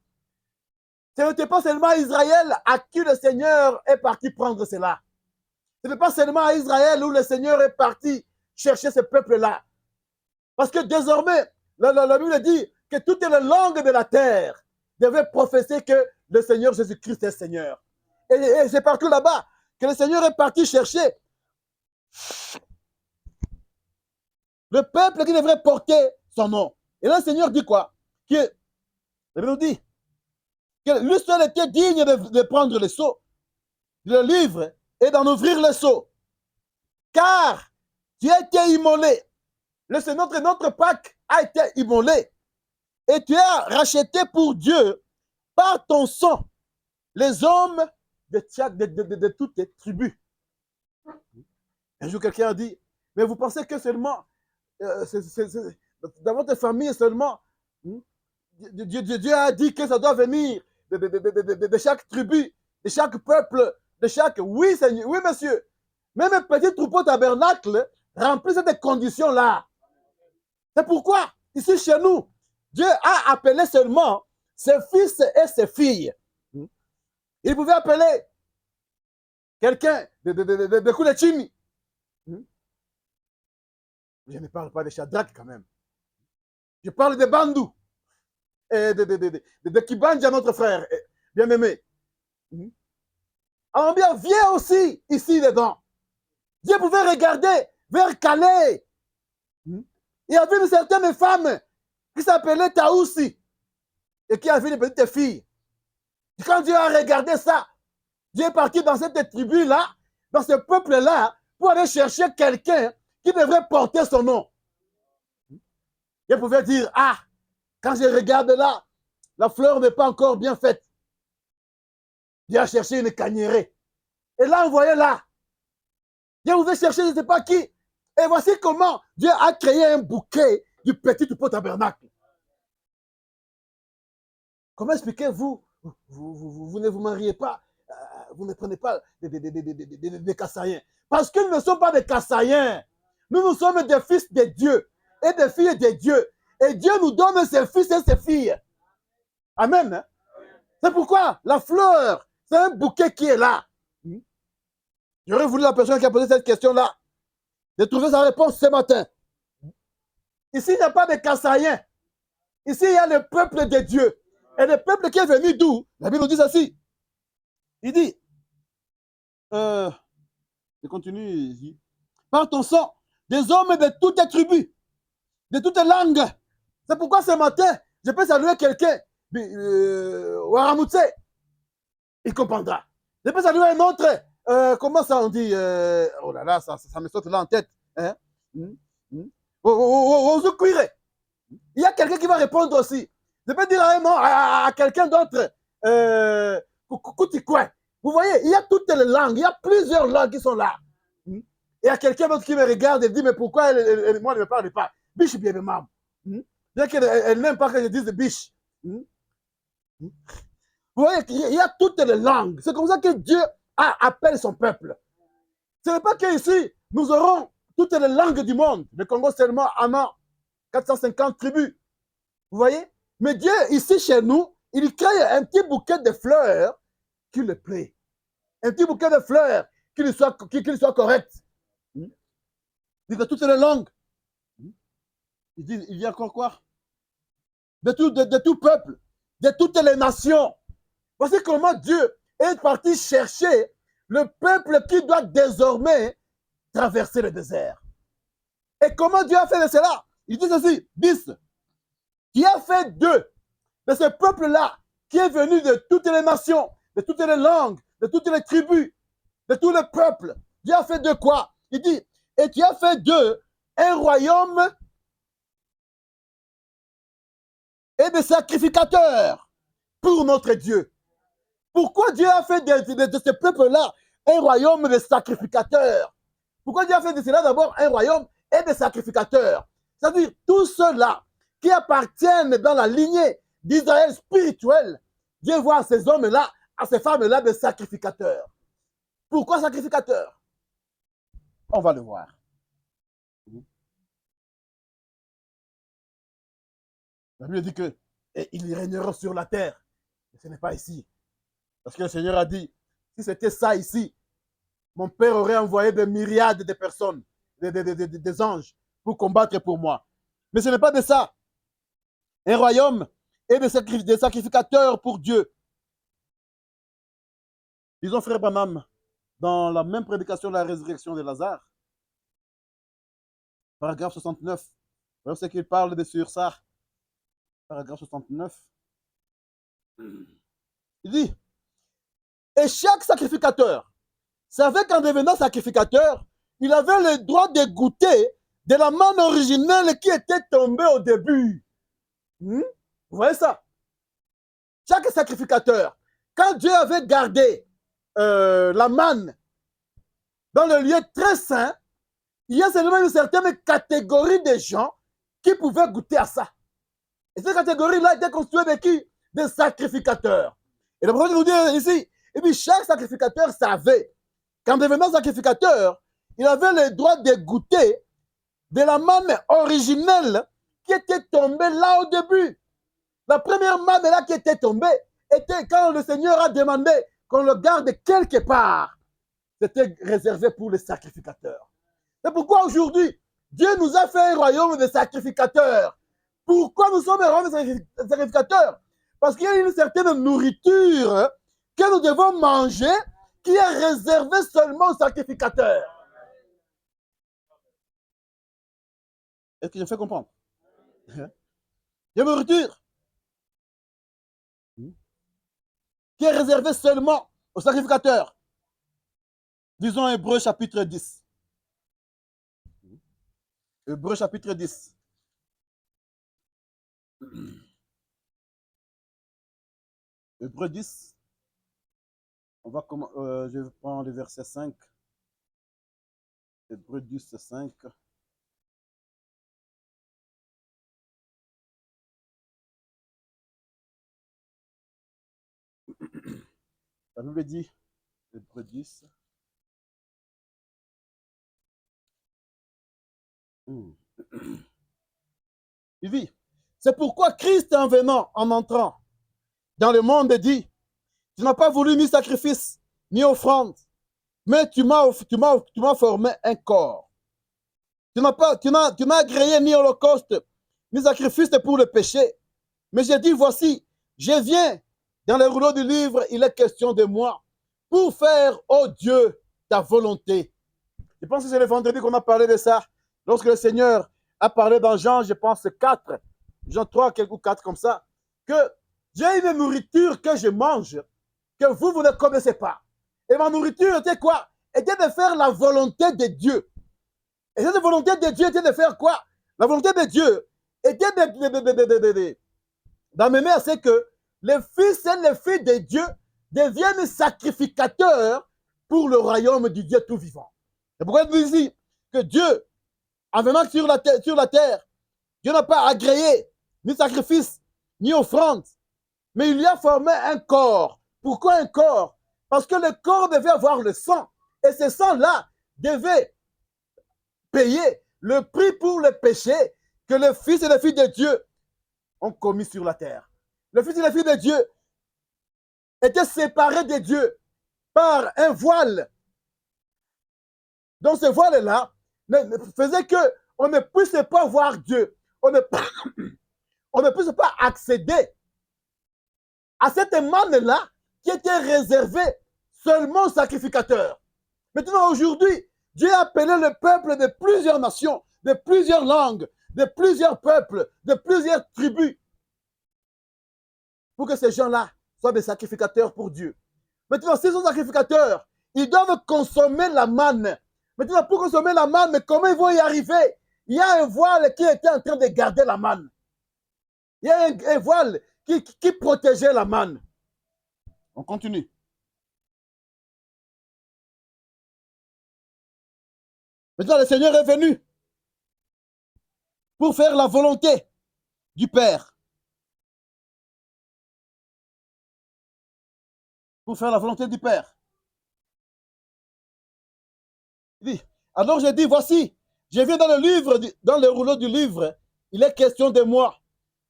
Ce n'était pas seulement Israël à qui le Seigneur est parti prendre cela. Ce n'est pas seulement à Israël où le Seigneur est parti chercher ce peuple-là. Parce que désormais, la Bible dit que toutes les langues de la terre devaient professer que le Seigneur Jésus-Christ est Seigneur. Et c'est partout là-bas que le Seigneur est parti chercher le peuple qui devrait porter son nom. Et là, le Seigneur dit quoi? La Bible nous dit que lui seul était digne de prendre le seau, le livre et d'en ouvrir le seau. Car tu as été immolé. Notre Pâque a été immolé. Et tu as racheté pour Dieu par ton sang les hommes de toutes les tribus. Un jour, quelqu'un a dit, mais vous pensez que seulement, dans votre famille seulement, Dieu a dit que ça doit venir de chaque tribu, de chaque peuple, de chaque... Oui, Seigneur, oui, monsieur. Même un petit troupeau tabernacle remplit cette condition-là. C'est pourquoi, ici chez nous, Dieu a appelé seulement ses fils et ses filles. Il pouvait appeler quelqu'un de Koulechimi. Je ne parle pas de Shadrach quand même. Je parle de Bandou. Et de Kibanja, notre frère bien-aimé. Alors bien, viens aussi ici dedans. Dieu pouvait regarder vers Calais. Il y avait une certaine femme qui s'appelait Taoussi et qui avait une petite fille. Et quand Dieu a regardé ça, Dieu est parti dans cette tribu-là, dans ce peuple-là, pour aller chercher quelqu'un qui devrait porter son nom. Dieu pouvait dire, ah, quand je regarde là, la fleur n'est pas encore bien faite. Dieu a cherché une cagnérée. Et là, vous voyez là, Dieu pouvait chercher je ne sais pas qui. Et voici comment Dieu a créé un bouquet du petit troupeau tabernacle. Comment expliquez-vous vous ne vous mariez pas, vous ne prenez pas des Kassaïens. Parce qu'ils ne sont pas des Kassaïens. Nous sommes des fils de Dieu et des filles de Dieu. Et Dieu nous donne ses fils et ses filles. Amen. C'est pourquoi la fleur, c'est un bouquet qui est là. J'aurais voulu la personne qui a posé cette question-là de trouver sa réponse ce matin. Ici, il n'y a pas de Kassaïens. Ici, il y a le peuple de Dieu. Et le peuple qui est venu d'où? La Bible nous dit ceci. Il dit, je continue ici. Par ton sang, des hommes de toutes les tribus, de toutes les langues. C'est pourquoi ce matin, je peux saluer quelqu'un, Waramutse, il comprendra. Je peux saluer un autre, comment ça on dit, oh là là, ça me saute là en tête. Hein? Il y a quelqu'un qui va répondre aussi. Je peux dire à quelqu'un d'autre, vous voyez, il y a toutes les langues, il y a plusieurs langues qui sont là. Il y a quelqu'un d'autre qui me regarde et dit, mais pourquoi moi ne me parle pas? Biche bien maman. Bien qu'elle n'aime pas que je dise biche. Vous voyez, il y a toutes les langues. C'est comme ça que Dieu appelle son peuple. Ce n'est pas qu'ici, nous aurons toutes les langues du monde. Le Congo seulement en a 450 tribus. Vous voyez? Mais Dieu, ici chez nous, il crée un petit bouquet de fleurs qui le plaît. Un petit bouquet de fleurs qui lui soit correct. Il dit de toutes les langues. Il dit, il y a encore quoi? De tout peuple, de toutes les nations. Voici comment Dieu est parti chercher le peuple qui doit désormais traverser le désert. Et comment Dieu a fait de cela? Il dit ceci, 10. Qui a fait d'eux, de ce peuple-là, qui est venu de toutes les nations, de toutes les langues, de toutes les tribus, de tous les peuples. Dieu a fait de quoi? Il dit, et tu as fait d'eux un royaume et des sacrificateurs pour notre Dieu. Pourquoi Dieu a fait de ce peuple-là un royaume de sacrificateurs? Pourquoi Dieu a fait de cela d'abord un royaume et des sacrificateurs? C'est-à-dire tous ceux-là qui appartiennent dans la lignée d'Israël spirituel, Dieu voit ces hommes-là, à ces femmes-là des sacrificateurs. Pourquoi sacrificateurs? On va le voir. La Bible dit que ils régneront sur la terre. Mais ce n'est pas ici. Parce que le Seigneur a dit, si c'était ça ici, mon Père aurait envoyé des myriades de personnes, des anges, pour combattre pour moi. Mais ce n'est pas de ça. Un royaume et des sacrificateurs pour Dieu. Disons, frère Branham, dans la même prédication de la résurrection de Lazare, paragraphe 69, vous savez qu'il parle de sur ça, paragraphe 69. Il dit, et chaque sacrificateur savait qu'en devenant sacrificateur, il avait le droit de goûter de la manne originelle qui était tombée au début. Vous voyez ça? Chaque sacrificateur, quand Dieu avait gardé la manne dans le lieu très saint, il y a seulement une certaine catégorie de gens qui pouvaient goûter à ça. Et cette catégorie-là était constituée de qui? Des sacrificateurs. Et le prophète nous dit ici, et puis chaque sacrificateur savait qu'en devenant sacrificateur, il avait le droit de goûter de la manne originelle qui était tombée là au début. La première manne là qui était tombée était quand le Seigneur a demandé qu'on le garde quelque part. C'était réservé pour les sacrificateurs. C'est pourquoi aujourd'hui, Dieu nous a fait un royaume de sacrificateurs. Pourquoi nous sommes un royaume de sacrificateurs? Parce qu'il y a une certaine nourriture que nous devons manger qui est réservée seulement aux sacrificateurs. Est-ce que je me fais comprendre? Il y a une nourriture qui est réservée seulement aux sacrificateurs. Disons Hébreux chapitre 10. Hébreux chapitre 10. Hébreux 10. On va je vais prendre le verset 5. Hébreux 10, 5. La Bible dit, Hébreux 10. Il dit, c'est pourquoi Christ en venant, en entrant dans le monde dit, tu n'as pas voulu ni sacrifice, ni offrande, mais tu m'as formé un corps. Tu n'as agréé ni holocauste, ni sacrifice pour le péché. Mais j'ai dit, voici, je viens, dans le rouleau du livre, il est question de moi, pour faire, ô Dieu, ta volonté. Je pense que c'est le vendredi qu'on a parlé de ça, lorsque le Seigneur a parlé dans Jean, je pense 4, Jean 3, ou 4 comme ça, que j'ai une nourriture que je mange, que vous ne connaissez pas. Et ma nourriture était quoi? Était de faire la volonté de Dieu. Et cette volonté de Dieu était de faire quoi? La volonté de Dieu était d'amener à ce que les fils et les filles de Dieu deviennent sacrificateurs pour le royaume du Dieu tout vivant. C'est pourquoi il dit ici que Dieu, en venant sur la terre, Dieu n'a pas agréé ni sacrifice, ni offrande, mais il lui a formé un corps. Pourquoi un corps? Parce que le corps devait avoir le sang. Et ce sang-là devait payer le prix pour le péché que le Fils et les filles de Dieu ont commis sur la terre. Le Fils et les filles de Dieu étaient séparés de Dieu par un voile. Donc ce voile-là faisait qu'on ne puisse pas voir Dieu. On ne puisse pas accéder à cette manne-là qui était réservée seulement aux sacrificateurs. Maintenant, aujourd'hui, Dieu a appelé le peuple de plusieurs nations, de plusieurs langues, de plusieurs peuples, de plusieurs tribus, pour que ces gens-là soient des sacrificateurs pour Dieu. Maintenant, s'ils sont sacrificateurs, ils doivent consommer la manne. Maintenant, pour consommer la manne, comment ils vont y arriver? Il y a un voile qui était en train de garder la manne. Il y a un voile qui protégeait la manne. On continue. Maintenant, le Seigneur est venu pour faire la volonté du Père. Pour faire la volonté du Père. Il dit, alors j'ai dit, voici, je viens dans le livre, dans le rouleau du livre, il est question de moi,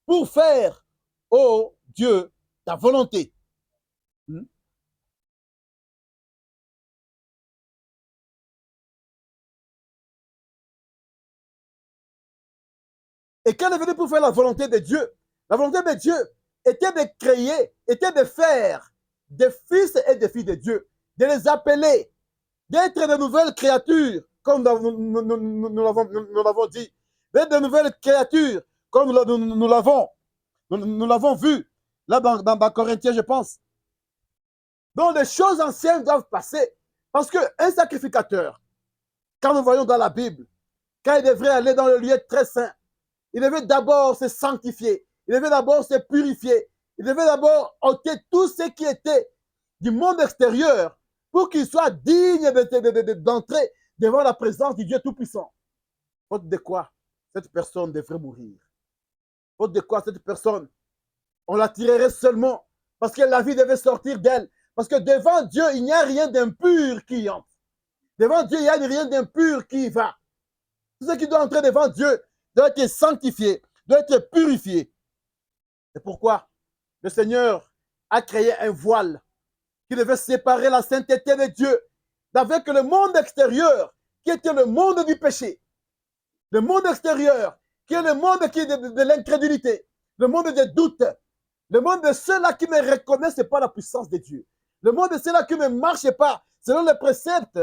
pour faire, ô Dieu, ta volonté. Et quand il est venu pour faire la volonté de Dieu, la volonté de Dieu était de créer, était de faire des fils et des filles de Dieu, de les appeler, d'être de nouvelles créatures, comme nous l'avons dit, d'être de nouvelles créatures, comme nous l'avons vu, là dans Corinthiens, je pense. Donc les choses anciennes doivent passer. Parce qu'un sacrificateur, quand nous voyons dans la Bible, quand il devrait aller dans le lieu très saint, il devait d'abord se sanctifier, il devait d'abord se purifier, il devait d'abord ôter tout ce qui était du monde extérieur pour qu'il soit digne d'entrer devant la présence du Dieu Tout-Puissant. Faute de quoi, cette personne devrait mourir. Faute de quoi, cette personne, on la tirerait seulement parce que la vie devait sortir d'elle. Parce que devant Dieu, il n'y a rien d'impur qui entre. Devant Dieu, il n'y a rien d'impur qui va. Tout ce qui doit entrer devant Dieu doit être sanctifié, doit être purifié. C'est pourquoi le Seigneur a créé un voile qui devait séparer la sainteté de Dieu d'avec le monde extérieur, qui était le monde du péché. Le monde extérieur, qui est le monde de l'incrédulité, le monde des doutes, le monde de ceux-là qui ne reconnaissent pas la puissance de Dieu, le monde de ceux-là qui ne marchent pas selon les préceptes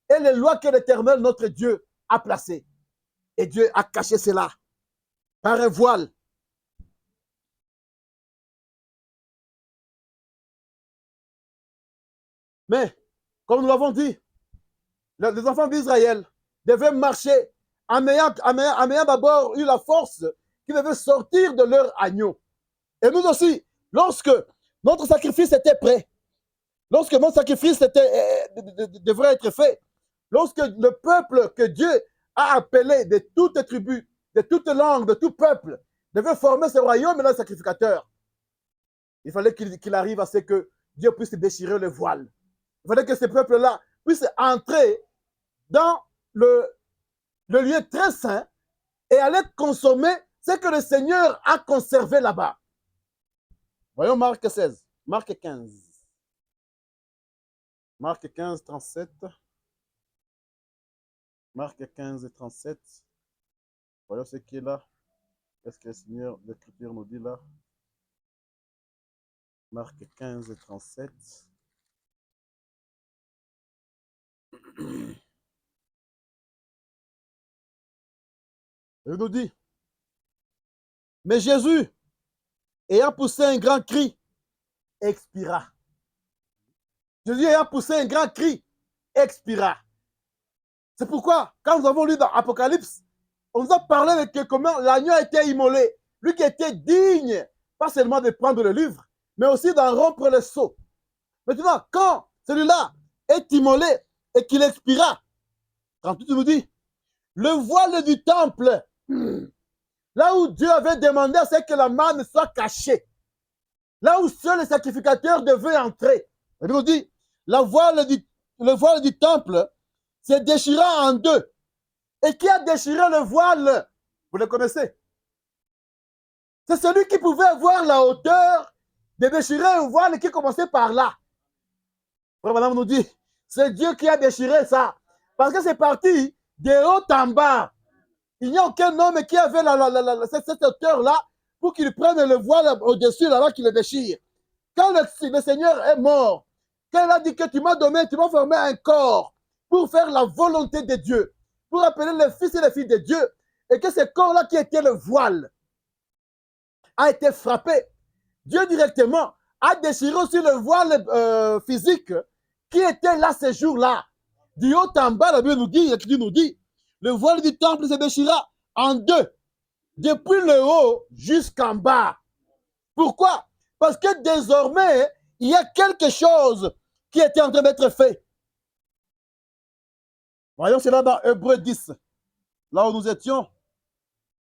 et les lois que l'Éternel, notre Dieu, a placées. Et Dieu a caché cela par un voile. Mais, comme nous l'avons dit, les enfants d'Israël devaient marcher en ayant d'abord eu la force qui devait sortir de leur agneau. Et nous aussi, lorsque notre sacrifice était prêt, lorsque notre sacrifice devrait être fait, lorsque le peuple que Dieu a appelé de toutes tribus, de toutes langues, de tout peuple, devait former ce royaume et le sacrificateur, il fallait qu'il arrive à ce que Dieu puisse déchirer le voile. Il fallait que ce peuple-là puisse entrer dans le lieu très saint et aller consommer ce que le Seigneur a conservé là-bas. Voyons Marc 16, Marc 15. Marc 15, 37. Marc 15, 37. Voyons ce qui est là. Qu'est-ce que le Seigneur, l'Écriture nous dit là? Marc 15, 37. Il nous dit, mais Jésus, ayant poussé un grand cri, expira. Jésus ayant poussé un grand cri, expira. C'est pourquoi, quand nous avons lu dans Apocalypse, on nous a parlé de comment l'agneau a été immolé. Lui qui était digne, pas seulement de prendre le livre, mais aussi d'en rompre le sceau. Maintenant, quand celui-là est immolé et qu'il expira, quand tu nous dis, le voile du temple, là où Dieu avait demandé à ce que la manne soit cachée, là où seuls les sacrificateurs devaient entrer, il nous dit, le voile du temple se déchira en deux. Et qui a déchiré le voile? Vous le connaissez? C'est celui qui pouvait avoir la hauteur de déchirer un voile qui commençait par là. Frère Madame nous dit, c'est Dieu qui a déchiré ça. Parce que c'est parti de haut en bas. Il n'y a aucun homme qui avait cette hauteur-là pour qu'il prenne le voile au-dessus, là-bas, qu'il le déchire. Quand le Seigneur est mort, quand il a dit que tu m'as donné, tu m'as formé un corps pour faire la volonté de Dieu, pour appeler les fils et les filles de Dieu, et que ce corps-là qui était le voile a été frappé. Dieu directement a déchiré aussi le voile physique qui était là ce jour-là. Du haut en bas, la Bible nous dit, le voile du temple se déchira en deux, depuis le haut jusqu'en bas. Pourquoi? Parce que désormais, il y a quelque chose qui était en train d'être fait. Voyons cela dans Hébreux 10. Là où nous étions,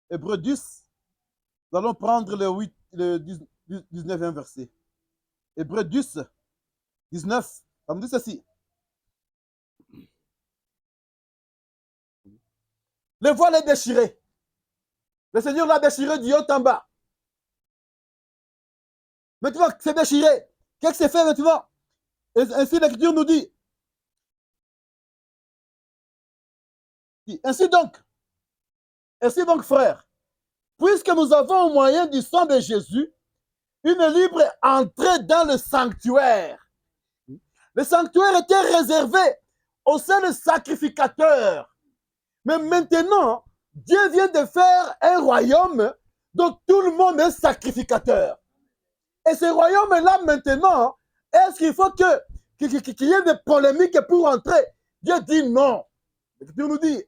Hébreux 10, nous allons prendre le 19e verset. Hébreux 10, 19, ça nous dit ceci. Le voile est déchiré. Le Seigneur l'a déchiré du haut en bas. Maintenant, c'est déchiré. Qu'est-ce que c'est fait maintenant? Et ainsi, l'Écriture nous dit. Ainsi donc, frères, puisque nous avons au moyen du sang de Jésus une libre entrée dans le sanctuaire. Le sanctuaire était réservé aux seuls sacrificateurs. Mais maintenant, Dieu vient de faire un royaume dont tout le monde est sacrificateur. Et ce royaume-là, maintenant, est-ce qu'il faut que qu'il y ait des polémiques pour entrer. Dieu dit non. L'Écriture nous dit,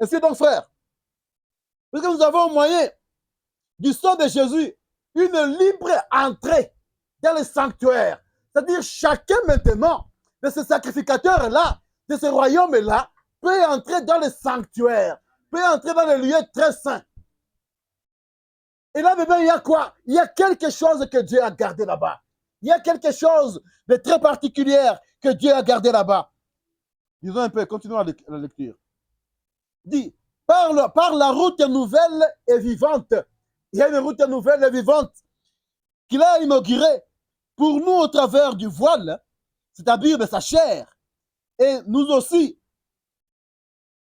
ainsi donc frère, parce que nous avons au moyen du sang de Jésus une libre entrée dans le sanctuaire. C'est-à-dire chacun maintenant de ces sacrificateurs-là, de ce royaume-là, peut entrer dans le sanctuaire, peut entrer dans le lieu très saint. Et là, maintenant, il y a quoi? Il y a quelque chose que Dieu a gardé là-bas. Il y a quelque chose de très particulier que Dieu a gardé là-bas. Disons un peu, continuons la lecture. Dit, par la route nouvelle et vivante, il y a une route nouvelle et vivante qu'il a inaugurée pour nous au travers du voile, c'est-à-dire de sa chair. Et nous aussi.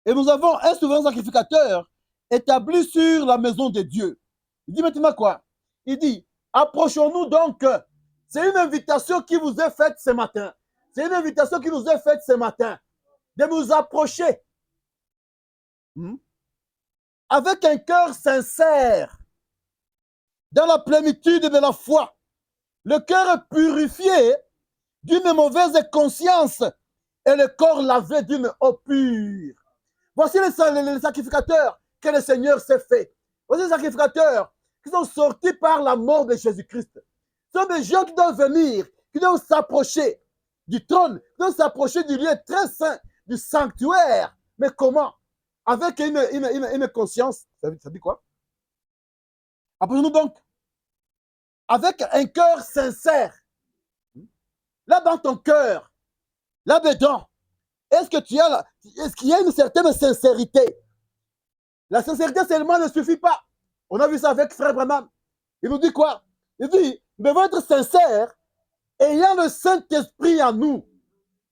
Et nous avons un souverain sacrificateur établi sur la maison de Dieu. Il dit maintenant quoi? Il dit, approchons-nous donc. C'est une invitation qui vous est faite ce matin. C'est une invitation qui nous est faite ce matin. De nous approcher. Avec un cœur sincère. Dans la plénitude de la foi. Le cœur purifié d'une mauvaise conscience et le corps lavé d'une eau pure. Voici les sacrificateurs que le Seigneur s'est fait. Voici les sacrificateurs qui sont sortis par la mort de Jésus-Christ. Ce sont des gens qui doivent venir, qui doivent s'approcher du trône, qui doivent s'approcher du lieu très saint, du sanctuaire. Mais comment? Avec une conscience. Ça dit quoi? Approchons-nous donc avec un cœur sincère. Là dans ton cœur, là-dedans, est-ce qu'il y a une certaine sincérité? La sincérité seulement ne suffit pas. On a vu ça avec Frère Branham. Il nous dit quoi? Il dit, nous devons être sincères, ayant le Saint-Esprit en nous.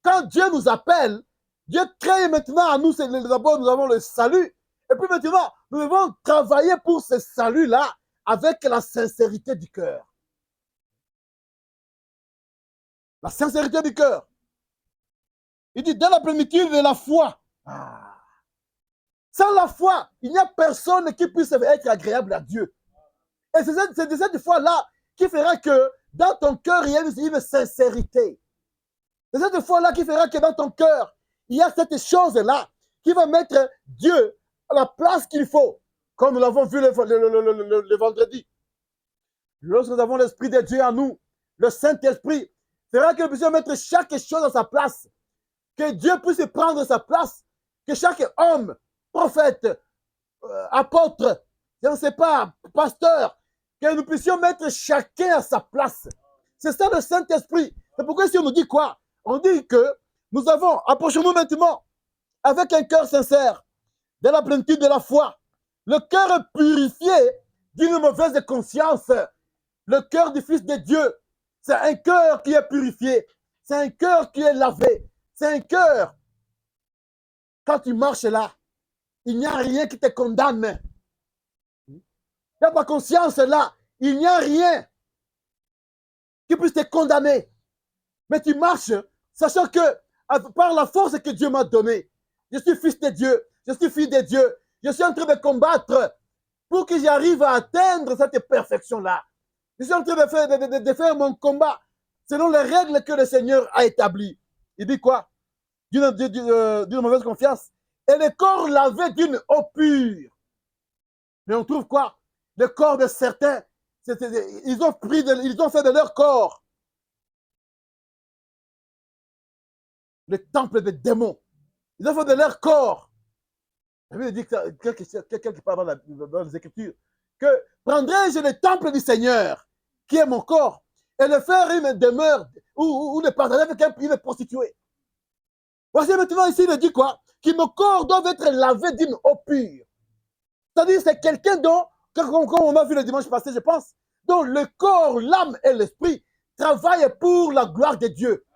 Quand Dieu nous appelle, Dieu crée maintenant en nous, d'abord nous avons le salut, et puis maintenant, nous devons travailler pour ce salut-là avec la sincérité du cœur. La sincérité du cœur. Il dit, dans la plénitude de la foi. Sans la foi, il n'y a personne qui puisse être agréable à Dieu. Et c'est de cette foi-là qui fera que dans ton cœur, il y a une sincérité. C'est cette foi-là qui fera que dans ton cœur, il y a cette chose-là qui va mettre Dieu à la place qu'il faut, comme nous l'avons vu le vendredi. Lorsque nous avons l'Esprit de Dieu en nous, le Saint-Esprit, fera que nous puissions mettre chaque chose à sa place. Que Dieu puisse prendre sa place. Que chaque homme, prophète, apôtre, je ne sais pas, pasteur, que nous puissions mettre chacun à sa place. C'est ça le Saint-Esprit. C'est pourquoi si on nous dit quoi? On dit que nous avons, approchons-nous maintenant, avec un cœur sincère, de la plénitude de la foi, le cœur purifié d'une mauvaise conscience, le cœur du Fils de Dieu. C'est un cœur qui est purifié, c'est un cœur qui est lavé, c'est un cœur. Quand tu marches là, il n'y a rien qui te condamne. Dans ta conscience là, il n'y a rien qui puisse te condamner. Mais tu marches, sachant que par la force que Dieu m'a donnée, je suis fils de Dieu, je suis fille de Dieu, je suis en train de combattre pour que j'arrive à atteindre cette perfection-là. Je suis en train de faire mon combat selon les règles que le Seigneur a établies. Il dit quoi? D'une mauvaise confiance. Et le corps lavé d'une eau pure. Mais on trouve quoi? Le corps de certains, ils ont fait de leur corps le temple des démons. Ils ont fait de leur corps. La Bible dit quelqu'un qui parle dans les Écritures que prendrai-je le temple du Seigneur, qui est mon corps, et le faire une demeure ou le partager avec une prostituée. Voici maintenant ici, il dit quoi? Que nos corps doivent être lavés d'une eau pure. C'est-à-dire c'est quelqu'un dont, comme on a vu le dimanche passé, je pense, dont le corps, l'âme et l'esprit travaillent pour la gloire de Dieu.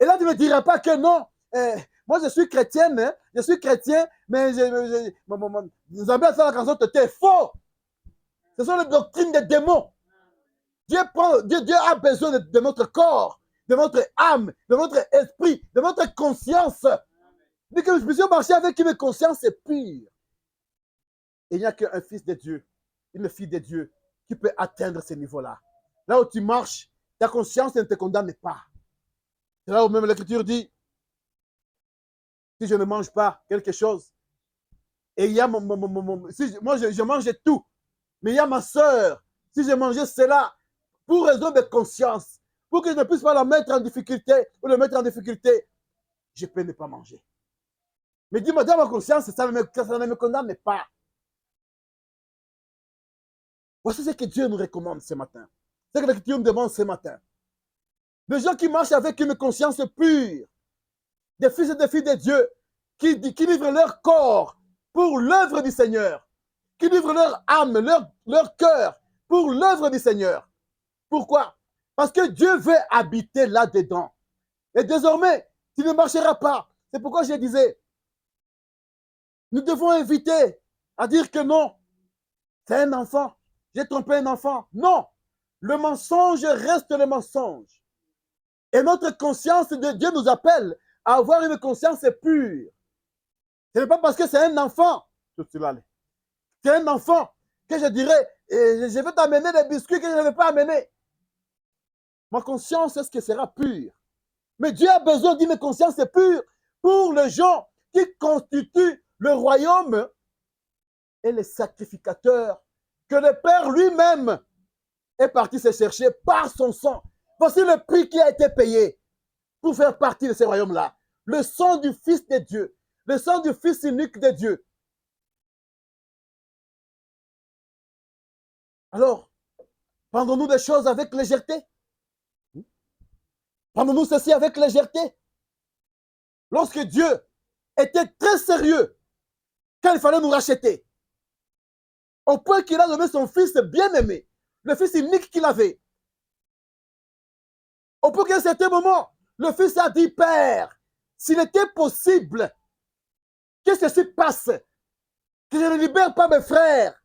Et là, tu ne me diras pas que non, moi je suis chrétienne, hein, je suis chrétien, mais nous avons fait la canson, c'était faux. Ce sont les doctrines des démons. Dieu a besoin de notre corps, de notre âme, de notre esprit, de notre conscience. Mais que nous puissions marcher avec une conscience pure. Et il n'y a qu'un fils de Dieu, une fille de Dieu qui peut atteindre ce niveau-là. Là où tu marches, ta conscience ne te condamne pas. C'est là où même l'Écriture dit, si je ne mange pas quelque chose, et il y a si moi je mangeais tout, mais il y a ma soeur, si je mangeais cela, pour raison de conscience, pour que je ne puisse pas la mettre en difficulté ou le mettre en difficulté, je peux ne pas manger. Mais dis-moi, dans ma conscience, ça ne me condamne pas. Voici ce que Dieu nous recommande ce matin. C'est ce que l'Écriture nous demande ce matin. Des gens qui marchent avec une conscience pure, des fils et des filles de Dieu, qui livrent leur corps pour l'œuvre du Seigneur, qui livrent leur âme, leur cœur pour l'œuvre du Seigneur. Pourquoi? Parce que Dieu veut habiter là-dedans. Et désormais, tu ne marcheras pas. C'est pourquoi je disais, nous devons éviter à dire que non, c'est un enfant, j'ai trompé un enfant. Non, le mensonge reste le mensonge. Et notre conscience de Dieu nous appelle à avoir une conscience pure. Ce n'est pas parce que c'est un enfant, c'est un enfant que je dirais, je vais t'amener des biscuits que je ne vais pas amener. Ma conscience, est-ce que sera pure? Mais Dieu a besoin d'une conscience pure pour les gens qui constituent le royaume et les sacrificateurs que le Père lui-même est parti se chercher par son sang. Voici le prix qui a été payé pour faire partie de ce royaume-là. Le sang du Fils de Dieu, le sang du Fils unique de Dieu. Alors, prendrons-nous des choses avec légèreté? Prendrons-nous ceci avec légèreté? Lorsque Dieu était très sérieux quand il fallait nous racheter, au point qu'il a donné son fils bien-aimé, le fils unique qu'il avait. Au point qu'à un certain moment, le fils a dit, Père, s'il était possible que ceci passe, que je ne libère pas mes frères,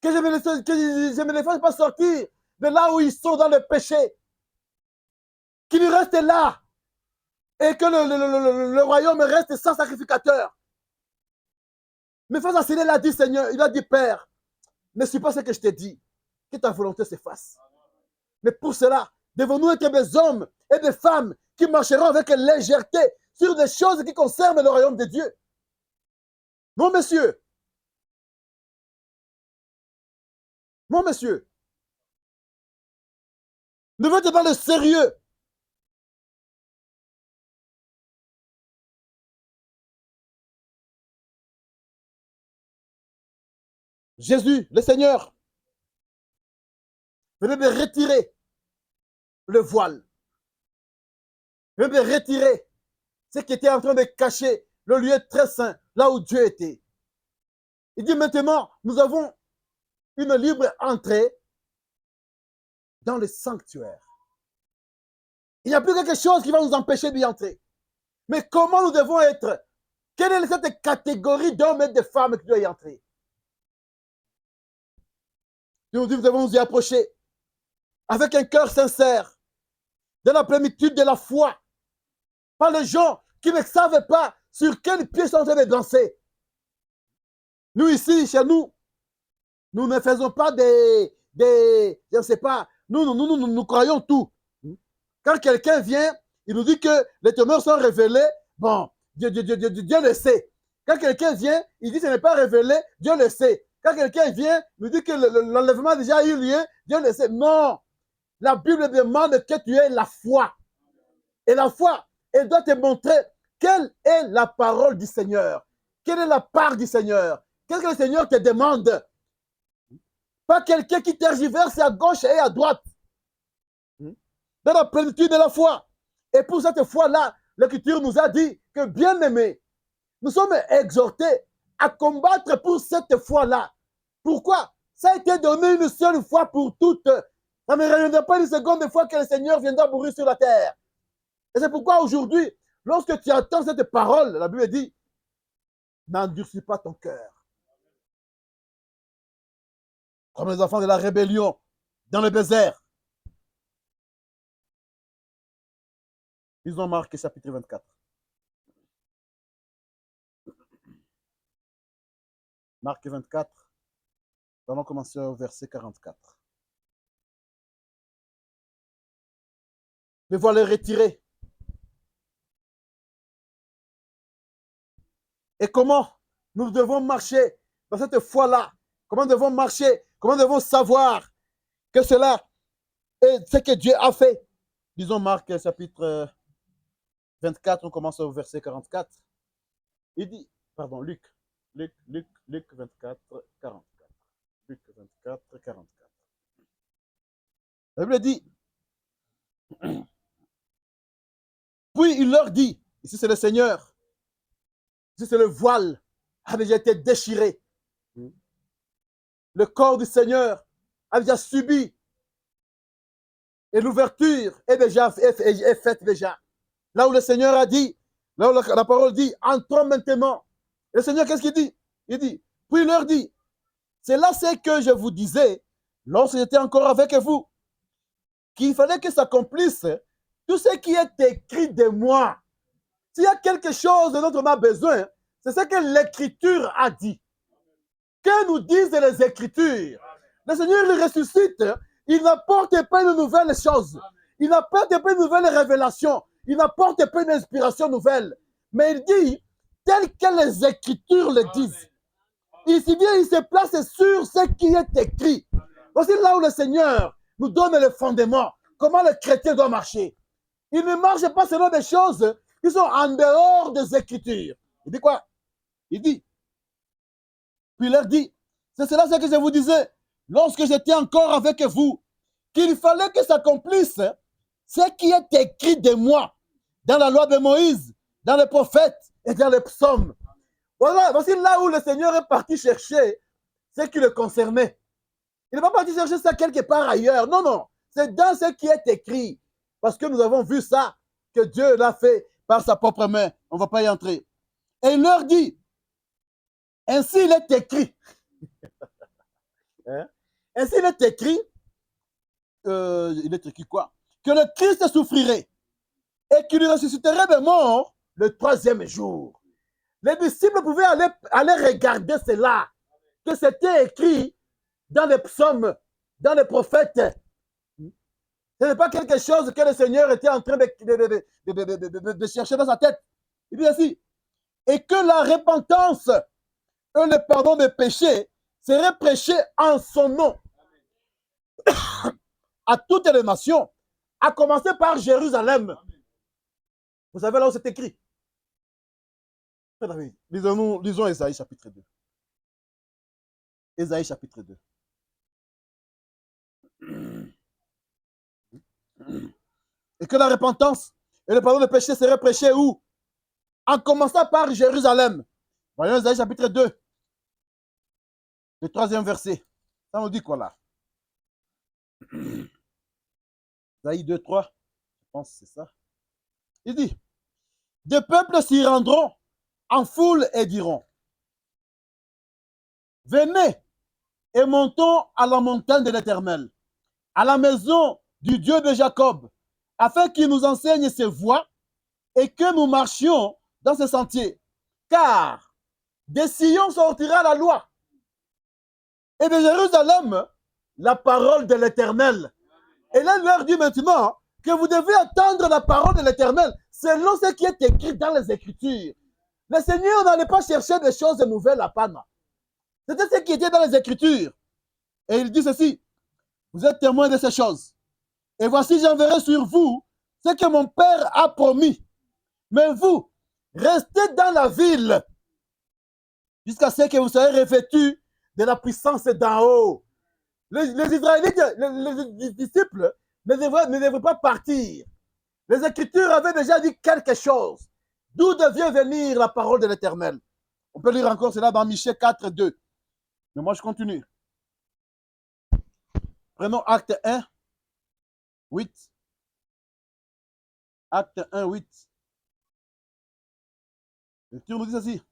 que je ne les fasse pas sortir de là où ils sont dans le péché, qu'ils restent là et que le royaume reste sans sacrificateur. Mais face à cela, il a dit, Seigneur, il a dit, Père, ne suis pas ce que je t'ai dit, que ta volonté se fasse. Mais pour cela, devons-nous être des hommes et des femmes qui marcheront avec légèreté sur des choses qui concernent le royaume de Dieu? Non, messieurs. Non, messieurs. Nous devons être dans le sérieux. Jésus, le Seigneur, venait de retirer le voile. Venait de retirer ce qui était en train de cacher le lieu très saint, là où Dieu était. Il dit maintenant, nous avons une libre entrée dans le sanctuaire. Il n'y a plus quelque chose qui va nous empêcher d'y entrer. Mais comment nous devons être? Quelle est cette catégorie d'hommes et de femmes qui doit y entrer? Nous devons nous y approcher avec un cœur sincère, de la plénitude de la foi. Pas les gens qui ne savent pas sur quel pied sont en train de danser. Nous ici, chez nous, nous ne faisons pas je ne sais pas, nous croyons tout. Quand quelqu'un vient, il nous dit que les témoins sont révélés, bon, Dieu le sait. Quand quelqu'un vient, il dit que ce n'est pas révélé, Dieu le sait. Quand quelqu'un vient, il nous dit que l'enlèvement a déjà eu lieu, Dieu le sait. Non, la Bible demande que tu aies la foi. Et la foi, elle doit te montrer quelle est la parole du Seigneur. Quelle est la part du Seigneur? Qu'est-ce que le Seigneur te demande? Pas quelqu'un qui tergiverse à gauche et à droite. Dans la plénitude de la foi. Et pour cette foi-là, l'Écriture nous a dit que, bien aimés, nous sommes exhortés à combattre pour cette foi-là. Pourquoi? Ça a été donné une seule fois pour toutes. Ça ne reviendra pas une seconde fois que le Seigneur viendra mourir sur la terre. Et c'est pourquoi aujourd'hui, lorsque tu entends cette parole, la Bible dit, n'endurcis pas ton cœur. Comme les enfants de la rébellion dans le désert. Ils ont Marc chapitre 24. Marc 24, nous allons commencer au verset 44. Le voile est retiré. et comment nous devons marcher dans cette foi-là. Comment nous devons marcher, comment nous devons savoir que cela est ce que Dieu a fait. Disons Marc chapitre 24, on commence au verset 44. Il dit, pardon, Luc 24, 44. Luc 24, 44. La Bible dit, puis il leur dit, ici c'est le Seigneur, ici c'est le voile, avait déjà été déchiré. Le corps du Seigneur a déjà subi et l'ouverture est faite déjà. Là où le Seigneur a dit, là où la parole dit, entrons maintenant. Et le Seigneur, qu'est-ce qu'il dit? Il dit, puis il leur dit, c'est là ce que je vous disais lorsque j'étais encore avec vous, qu'il fallait que s'accomplisse tout ce qui est écrit de moi. S'il y a quelque chose dont on a besoin, c'est ce que l'Écriture a dit. Que nous disent les Écritures? Le Seigneur le ressuscite, il n'apporte pas de nouvelles choses, il n'apporte pas de nouvelles révélations, il n'apporte pas une inspiration nouvelle, mais il dit tel que les Écritures le disent. Ici bien, il se place sur ce qui est écrit. Voici là où le Seigneur nous donne le fondement, comment le chrétien doit marcher. Il ne marche pas selon des choses qui sont en dehors des Écritures. Il dit quoi? Il dit, puis il leur dit, c'est cela ce que je vous disais, lorsque j'étais encore avec vous, qu'il fallait que s'accomplisse ce qui est écrit de moi, dans la loi de Moïse, dans les prophètes et dans les psaumes. Voilà, voici là où le Seigneur est parti chercher ce qui le concernait. Il n'est pas parti chercher ça quelque part ailleurs. Non, non, c'est dans ce qui est écrit. Parce que nous avons vu ça, que Dieu l'a fait par sa propre main. On ne va pas y entrer. Et il leur dit, ainsi il est écrit. Ainsi il est écrit quoi? Que le Christ souffrirait et qu'il ressusciterait de mort le troisième jour. Les disciples pouvaient aller regarder cela, que c'était écrit dans les psaumes, dans les prophètes. Ce n'est pas quelque chose que le Seigneur était en train de chercher dans sa tête. Il dit ainsi, et que la repentance et le pardon des péchés seraient prêchés en son nom à toutes les nations, à commencer par Jérusalem. Vous savez là où c'est écrit? Lisons Ésaïe chapitre 2. Ésaïe chapitre 2. Et que la repentance et le pardon des péchés seraient prêchés où? En commençant par Jérusalem. Voyons Ésaïe chapitre 2. Le 3e verset. Ça nous dit quoi là? Ésaïe 2, 3. Je pense que c'est ça. Il dit, des peuples s'y rendront en foule et diront, venez et montons à la montagne de l'Éternel, à la maison du Dieu de Jacob, afin qu'il nous enseigne ses voies et que nous marchions dans ses sentiers. Car de Sion sortira la loi, et de Jérusalem la parole de l'Éternel. Et là, il leur dit maintenant que vous devez attendre la parole de l'Éternel selon ce qui est écrit dans les Écritures. Le Seigneur n'allait pas chercher des choses nouvelles à Pana. C'était ce qui était dans les Écritures. Et il dit ceci, vous êtes témoins de ces choses. Et voici, j'enverrai sur vous ce que mon Père a promis. Mais vous, restez dans la ville jusqu'à ce que vous soyez revêtus de la puissance d'en haut. Les Israélites, les disciples ne devraient pas partir. Les Écritures avaient déjà dit quelque chose. D'où devait venir la parole de l'Éternel? On peut lire encore cela dans Michée 4, 2. Mais moi, je continue. Prenons Acte 1, 8. Acte 1, 8. L'Écriture nous dit ceci.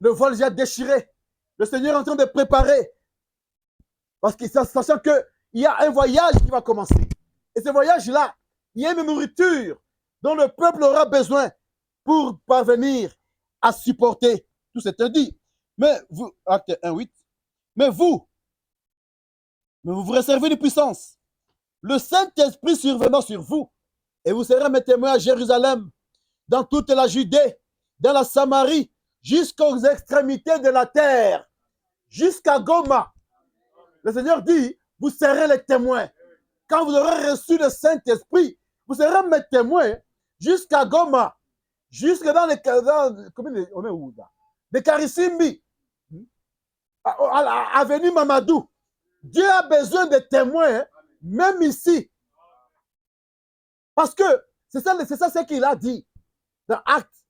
Le voile déjà déchiré. Le Seigneur est en train de préparer. Parce que sachant qu'il y a un voyage qui va commencer. Et ce voyage-là, il y a une nourriture dont le peuple aura besoin pour parvenir à supporter tout cet dit. Mais vous, acte 1, 8, mais vous vous réservez de puissance. Le Saint-Esprit survenant sur vous, et vous serez mes témoins à Jérusalem, dans toute la Judée, dans la Samarie, jusqu'aux extrémités de la terre, jusqu'à Goma. Le Seigneur dit, vous serez les témoins. Quand vous aurez reçu le Saint-Esprit, vous serez mes témoins jusqu'à Goma, jusque dans les... on est où là? De Karisimbi, avenue Mamadou. Dieu a besoin de témoins, même ici. Parce que c'est ça ce qu'il a dit dans Actes,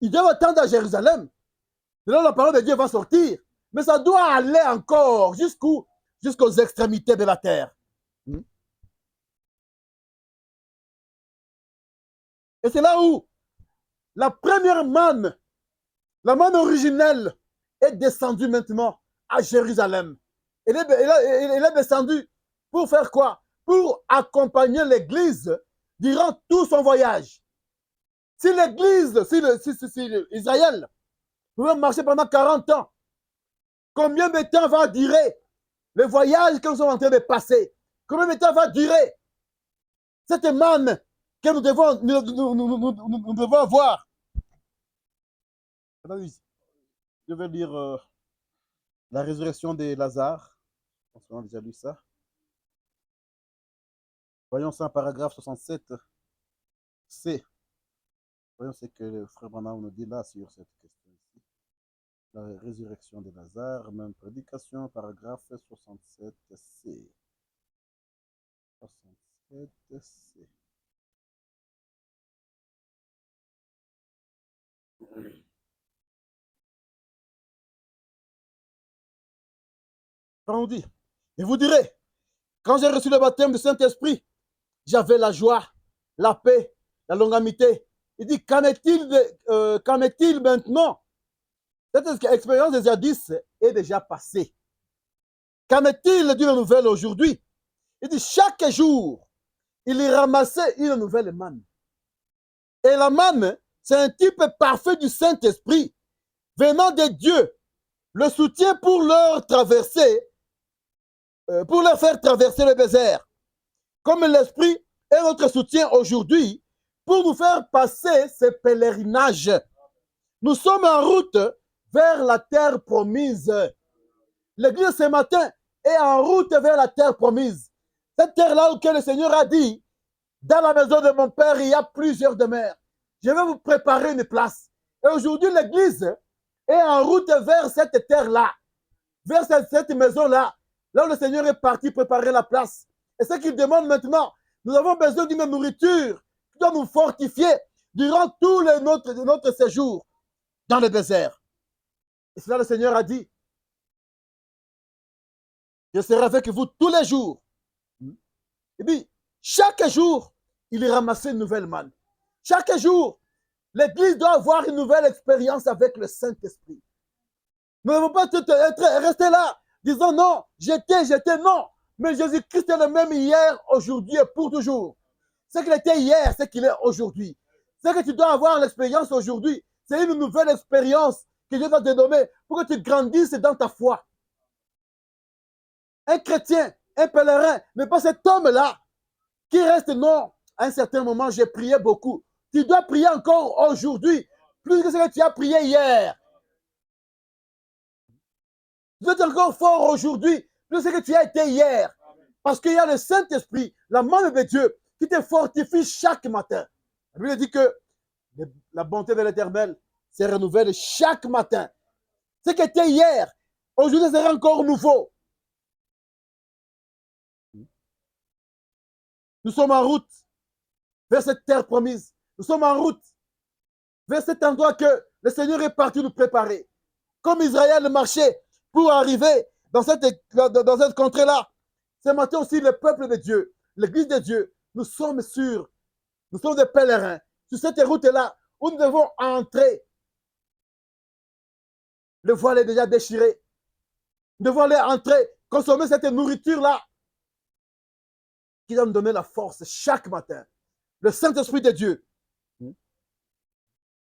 qu'il doit attendre à Jérusalem. De là, la parole de Dieu va sortir. Mais ça doit aller encore jusqu'où? Jusqu'aux extrémités de la terre. Et c'est là où la première manne, la manne originelle, est descendue maintenant à Jérusalem. Elle est descendue pour faire quoi? Pour accompagner l'Église durant tout son voyage. Si l'Église, si Israël pouvait marcher pendant 40 ans, combien de temps va durer le voyage que nous sommes en train de passer? Combien de temps va durer cette manne que nous devons avoir? Je vais lire la résurrection de Lazare. On a déjà lu ça. Voyons ça en paragraphe 67. C. Voyons ce que le frère Branham nous dit là sur cette question ici. La résurrection de Lazare, même prédication, paragraphe 67C. 67C. On dit, et vous direz, quand j'ai reçu le baptême du Saint-Esprit, j'avais la joie, la paix, la longanimité. Il dit, qu'en est-il maintenant? Cette expérience des jadis est déjà passée. Qu'en est-il d'une nouvelle aujourd'hui? Il dit, chaque jour, il y ramassait une nouvelle manne. Et la manne, c'est un type parfait du Saint-Esprit, venant de Dieu, le soutien pour leur traverser, pour leur faire traverser le désert. Comme l'Esprit est notre soutien aujourd'hui pour nous faire passer ce pèlerinage. Nous sommes en route vers la terre promise. L'Église ce matin est en route vers la terre promise. Cette terre-là où le Seigneur a dit, dans la maison de mon Père, il y a plusieurs demeures. Je vais vous préparer une place. Et aujourd'hui, l'Église est en route vers cette terre-là, vers cette maison-là, là où le Seigneur est parti préparer la place. Et ce qu'il demande maintenant, nous avons besoin d'une nourriture qui doit nous fortifier durant tout notre séjour dans le désert. Et cela, le Seigneur a dit, je serai avec vous tous les jours. Il dit, chaque jour, il ramassait une nouvelle manne. Chaque jour, l'Église doit avoir une nouvelle expérience avec le Saint-Esprit. Nous ne devons pas rester là, disant non, j'étais, non. Mais Jésus-Christ est le même hier, aujourd'hui et pour toujours. Ce qu'il était hier, c'est qu'il est aujourd'hui. Ce que tu dois avoir l'expérience aujourd'hui, c'est une nouvelle expérience que Dieu va te donner pour que tu grandisses dans ta foi. Un chrétien, un pèlerin, mais pas cet homme-là qui reste non. À un certain moment, j'ai prié beaucoup. Tu dois prier encore aujourd'hui, plus que ce que tu as prié hier. Tu dois être encore fort aujourd'hui, plus que ce que tu as été hier. Parce qu'il y a le Saint-Esprit, la main de Dieu, qui te fortifie chaque matin. La Bible dit que la bonté de l'Éternel se renouvelle chaque matin. Ce qui était hier, aujourd'hui sera encore nouveau. Nous sommes en route vers cette terre promise. Nous sommes en route vers cet endroit que le Seigneur est parti nous préparer. Comme Israël marchait pour arriver dans cette contrée-là. Ce matin aussi, le peuple de Dieu, l'Église de Dieu, nous sommes sûrs, nous sommes des pèlerins sur cette route-là où nous devons entrer. Le voile est déjà déchiré. Nous devons aller entrer, consommer cette nourriture-là qui va nous donner la force chaque matin. Le Saint-Esprit de Dieu.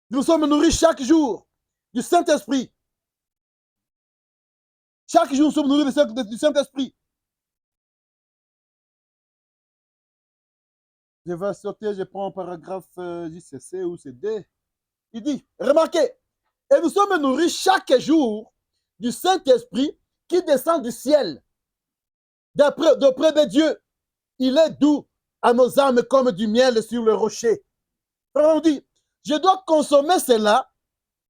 Nous sommes nourris chaque jour du Saint-Esprit. Chaque jour, nous sommes nourris du Saint-Esprit. Je vais sauter, je prends un paragraphe, c'est C ou c'est D. Il dit, remarquez, et nous sommes nourris chaque jour du Saint-Esprit qui descend du ciel. D'auprès de Dieu, il est doux à nos âmes comme du miel sur le rocher. On dit, je dois consommer cela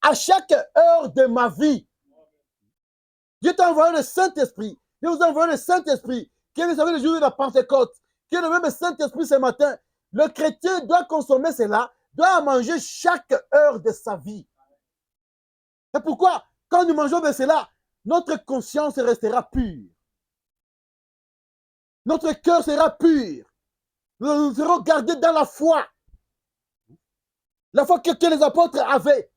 à chaque heure de ma vie. Dieu t'a envoyé le Saint-Esprit. Dieu vous a envoyé le Saint-Esprit, qui est le jour de la Pentecôte, qui est le même Saint-Esprit ce matin. Le chrétien doit consommer cela, doit en manger chaque heure de sa vie. C'est pourquoi, quand nous mangeons de cela, notre conscience restera pure. Notre cœur sera pur. Nous serons gardés dans la foi. La foi que les apôtres avaient.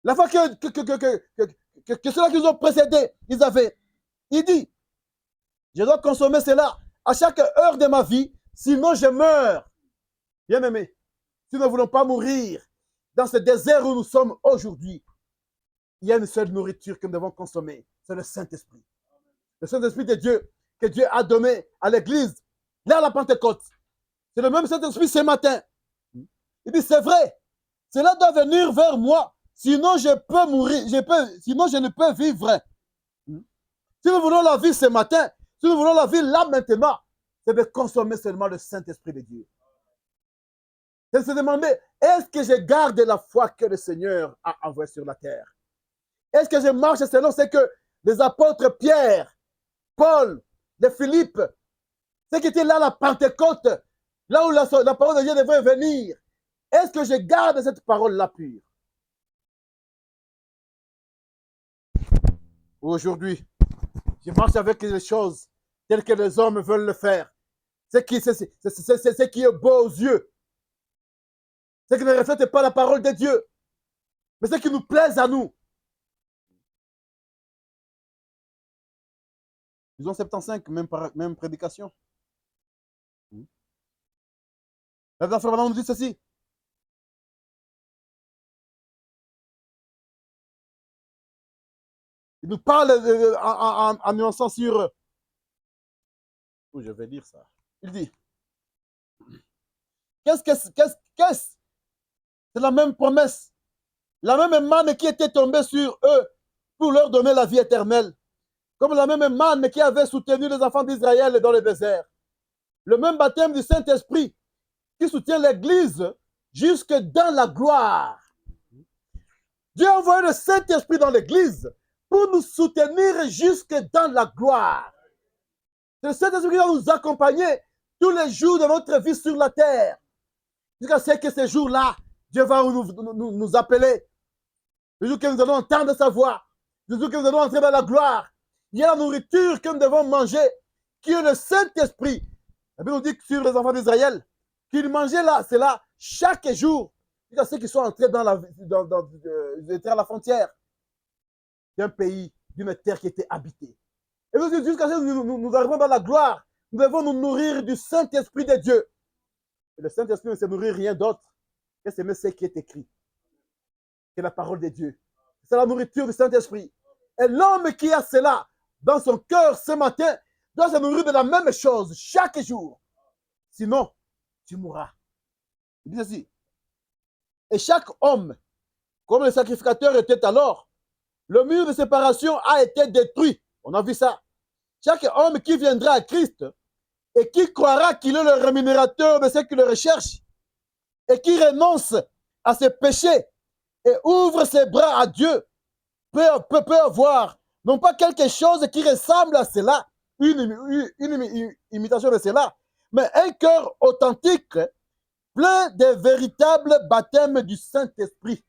La foi que ceux-là qui nous ont précédés, ils avaient. Il dit, je dois consommer cela à chaque heure de ma vie, sinon je meurs. Bien-aimés, si nous ne voulons pas mourir dans ce désert où nous sommes aujourd'hui, il y a une seule nourriture que nous devons consommer, c'est le Saint-Esprit. Le Saint-Esprit de Dieu, que Dieu a donné à l'Église, là à la Pentecôte. C'est le même Saint-Esprit ce matin. Il dit, c'est vrai, cela doit venir vers moi, sinon je peux mourir, sinon je ne peux vivre. Si nous voulons la vie ce matin, si nous voulons la vie là maintenant, c'est de consommer seulement le Saint-Esprit de Dieu. C'est de se demander, est-ce que je garde la foi que le Seigneur a envoyée sur la terre? Est-ce que je marche selon ce que les apôtres Pierre, Paul, les Philippe, ceux qui étaient là à la Pentecôte, là où la parole de Dieu devrait venir, est-ce que je garde cette parole-là pure? Aujourd'hui, je marche avec les choses telles que les hommes veulent le faire. Ce qui est beau aux yeux. Ce qui ne reflète pas la parole de Dieu. Mais ce qui nous plaise à nous. Ils ont 75, même prédication. La frère nous dit ceci. Il nous parle en nuançant sur... Où je vais lire ça. Il dit, qu'est-ce que c'est la même promesse, la même manne qui était tombée sur eux pour leur donner la vie éternelle, comme la même manne qui avait soutenu les enfants d'Israël dans le désert. Le même baptême du Saint-Esprit qui soutient l'Église jusque dans la gloire. Dieu a envoyé le Saint-Esprit dans l'Église pour nous soutenir jusque dans la gloire. C'est le Saint-Esprit qui va nous accompagner tous les jours de notre vie sur la terre. Jusqu'à ce que ces jours-là, Dieu va nous appeler. Le jour que nous allons entendre sa voix. Le jour que nous allons entrer dans la gloire. Il y a la nourriture que nous devons manger, qui est le Saint-Esprit. La Bible nous dit sur les enfants d'Israël, qu'ils mangeaient là, c'est là, chaque jour, jusqu'à ceux qui sont entrés dans la frontière d'un pays, d'une terre qui était habitée. Et jusqu'à ce que nous arrivons dans la gloire, nous devons nous nourrir du Saint-Esprit de Dieu. Et le Saint-Esprit ne se nourrit rien d'autre que ce qui est écrit, que la parole de Dieu. C'est la nourriture du Saint-Esprit. Et l'homme qui a cela dans son cœur ce matin doit se nourrir de la même chose chaque jour. Sinon, tu mourras. Il dit ceci. Et chaque homme, comme le sacrificateur était alors, le mur de séparation a été détruit. On a vu ça. Chaque homme qui viendra à Christ et qui croira qu'il est le rémunérateur de ceux qui le recherchent et qui renonce à ses péchés et ouvre ses bras à Dieu peut avoir non pas quelque chose qui ressemble à cela, une imitation de cela, mais un cœur authentique, plein de véritables baptêmes du Saint-Esprit.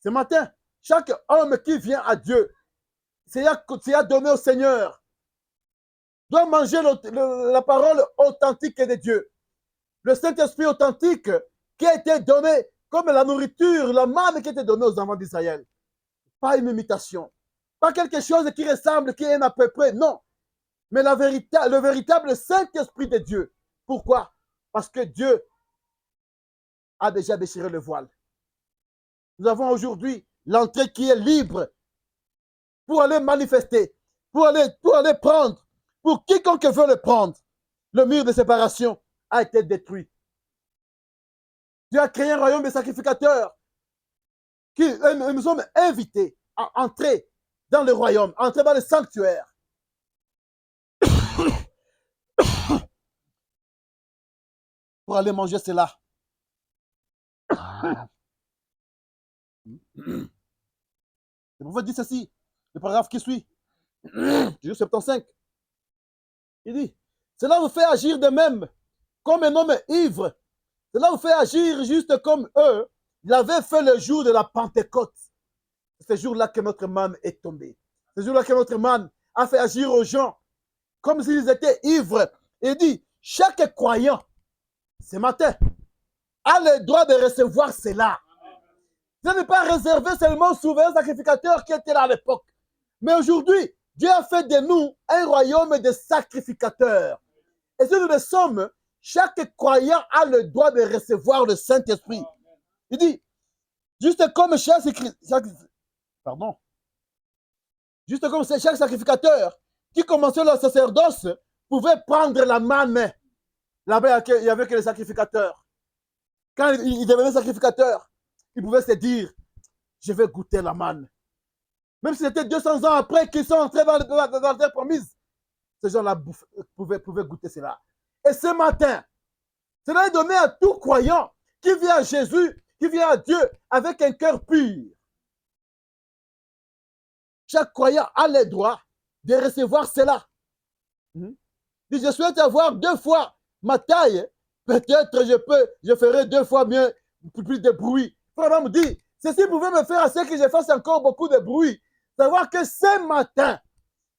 Ce matin, chaque homme qui vient à Dieu, c'est à donner au Seigneur, doit manger la parole authentique de Dieu. Le Saint-Esprit authentique qui a été donné comme la nourriture, la manne qui a été donnée aux enfants d'Israël. Pas une imitation. Pas quelque chose qui ressemble, qui est à peu près. Non. Mais le véritable Saint-Esprit de Dieu. Pourquoi? Parce que Dieu a déjà déchiré le voile. Nous avons aujourd'hui l'entrée qui est libre pour aller manifester, pour aller prendre, pour quiconque veut le prendre, le mur de séparation a été détruit. Dieu a créé un royaume de sacrificateurs qui nous sommes invités à entrer dans le royaume, à entrer dans le sanctuaire. Pour aller manger cela. Le prophète dit ceci, le paragraphe qui suit, Jésus 75. Il dit, cela vous fait agir de même, comme un homme ivre. Cela vous fait agir juste comme eux l'avaient fait le jour de la Pentecôte. C'est ce jour-là que notre manne est tombée. Ce jour-là que notre manne a fait agir aux gens comme s'ils étaient ivres. Il dit, chaque croyant, ce matin, a le droit de recevoir cela. Ce n'est pas réservé seulement aux souverains sacrificateurs qui étaient là à l'époque. Mais aujourd'hui, Dieu a fait de nous un royaume de sacrificateurs. Et si nous le sommes, chaque croyant a le droit de recevoir le Saint-Esprit. Il dit, juste comme chaque sacrificateur qui commençait le sacerdoce pouvait prendre la manne. Là-bas, il n'y avait que les sacrificateurs. Quand il devenait sacrificateur, il pouvait se dire, je vais goûter la manne. Même si c'était 200 ans après qu'ils sont entrés dans la terre promise, ces gens-là pouvaient goûter cela. Et ce matin, cela est donné à tout croyant qui vient à Jésus, qui vient à Dieu avec un cœur pur. Chaque croyant a le droit de recevoir cela. Si je souhaite avoir 2 fois ma taille, peut-être je ferai 2 fois mieux, plus de bruit. Frère me dit, ceci pouvait me faire à ce que je fasse encore beaucoup de bruit. Savoir que ce matin,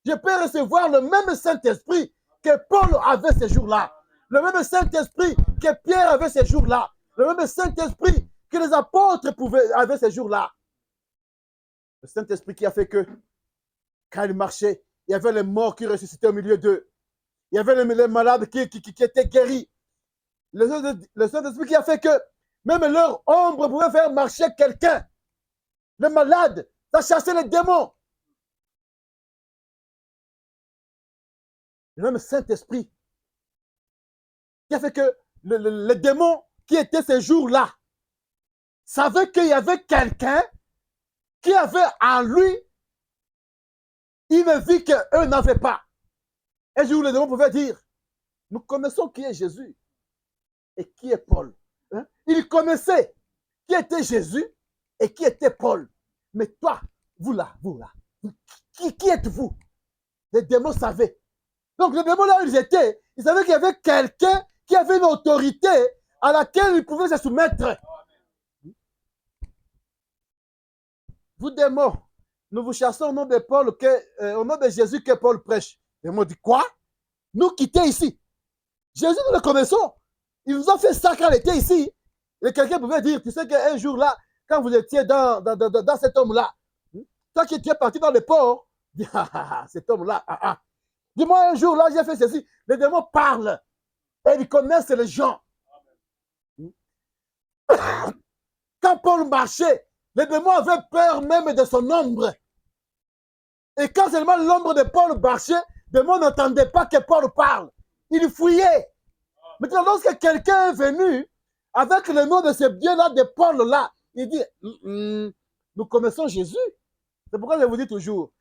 je peux recevoir le même Saint-Esprit que Paul avait ce jour-là. Le même Saint-Esprit que Pierre avait ce jour-là. Le même Saint-Esprit que les apôtres avaient ce jour-là. Le Saint-Esprit qui a fait que, quand ils marchaient, il y avait les morts qui ressuscitaient au milieu d'eux. Il y avait les malades qui étaient guéris. Le Saint-Esprit qui a fait que même leur ombre pouvait faire marcher quelqu'un. Le malade, ça chassait les démons. Le même Saint-Esprit qui a fait que les démons qui étaient ces jours-là savaient qu'il y avait quelqu'un qui avait en lui une vie qu'eux n'avaient pas. Un jour, les démons pouvaient dire, nous connaissons qui est Jésus et qui est Paul. Hein? Ils connaissaient qui était Jésus et qui était Paul. Mais toi, vous là, qui êtes-vous? Les démons savaient. Donc les démons là où ils étaient, ils savaient qu'il y avait quelqu'un qui avait une autorité à laquelle ils pouvaient se soumettre. Vous démons, nous vous chassons au nom de Paul, au nom de Jésus que Paul prêche. Les démons disent quoi? Nous quitter ici. Jésus, nous le connaissons. Il nous a fait ça quand il était ici. Et quelqu'un pouvait dire, tu sais qu'un jour là, quand vous étiez dans cet homme-là, toi qui étais parti dans le port, dis, cet homme-là, dis-moi un jour là, j'ai fait ceci. Les démons parlent et ils connaissent les gens. Quand Paul marchait, les démons avaient peur même de son ombre. Et quand seulement l'ombre de Paul marchait, les démons n'entendaient pas que Paul parle. Ils fuyaient. Maintenant, lorsque quelqu'un est venu avec le nom de ce bien-là, de Paul-là, il dit, nous connaissons Jésus. C'est pourquoi je vous dis toujours,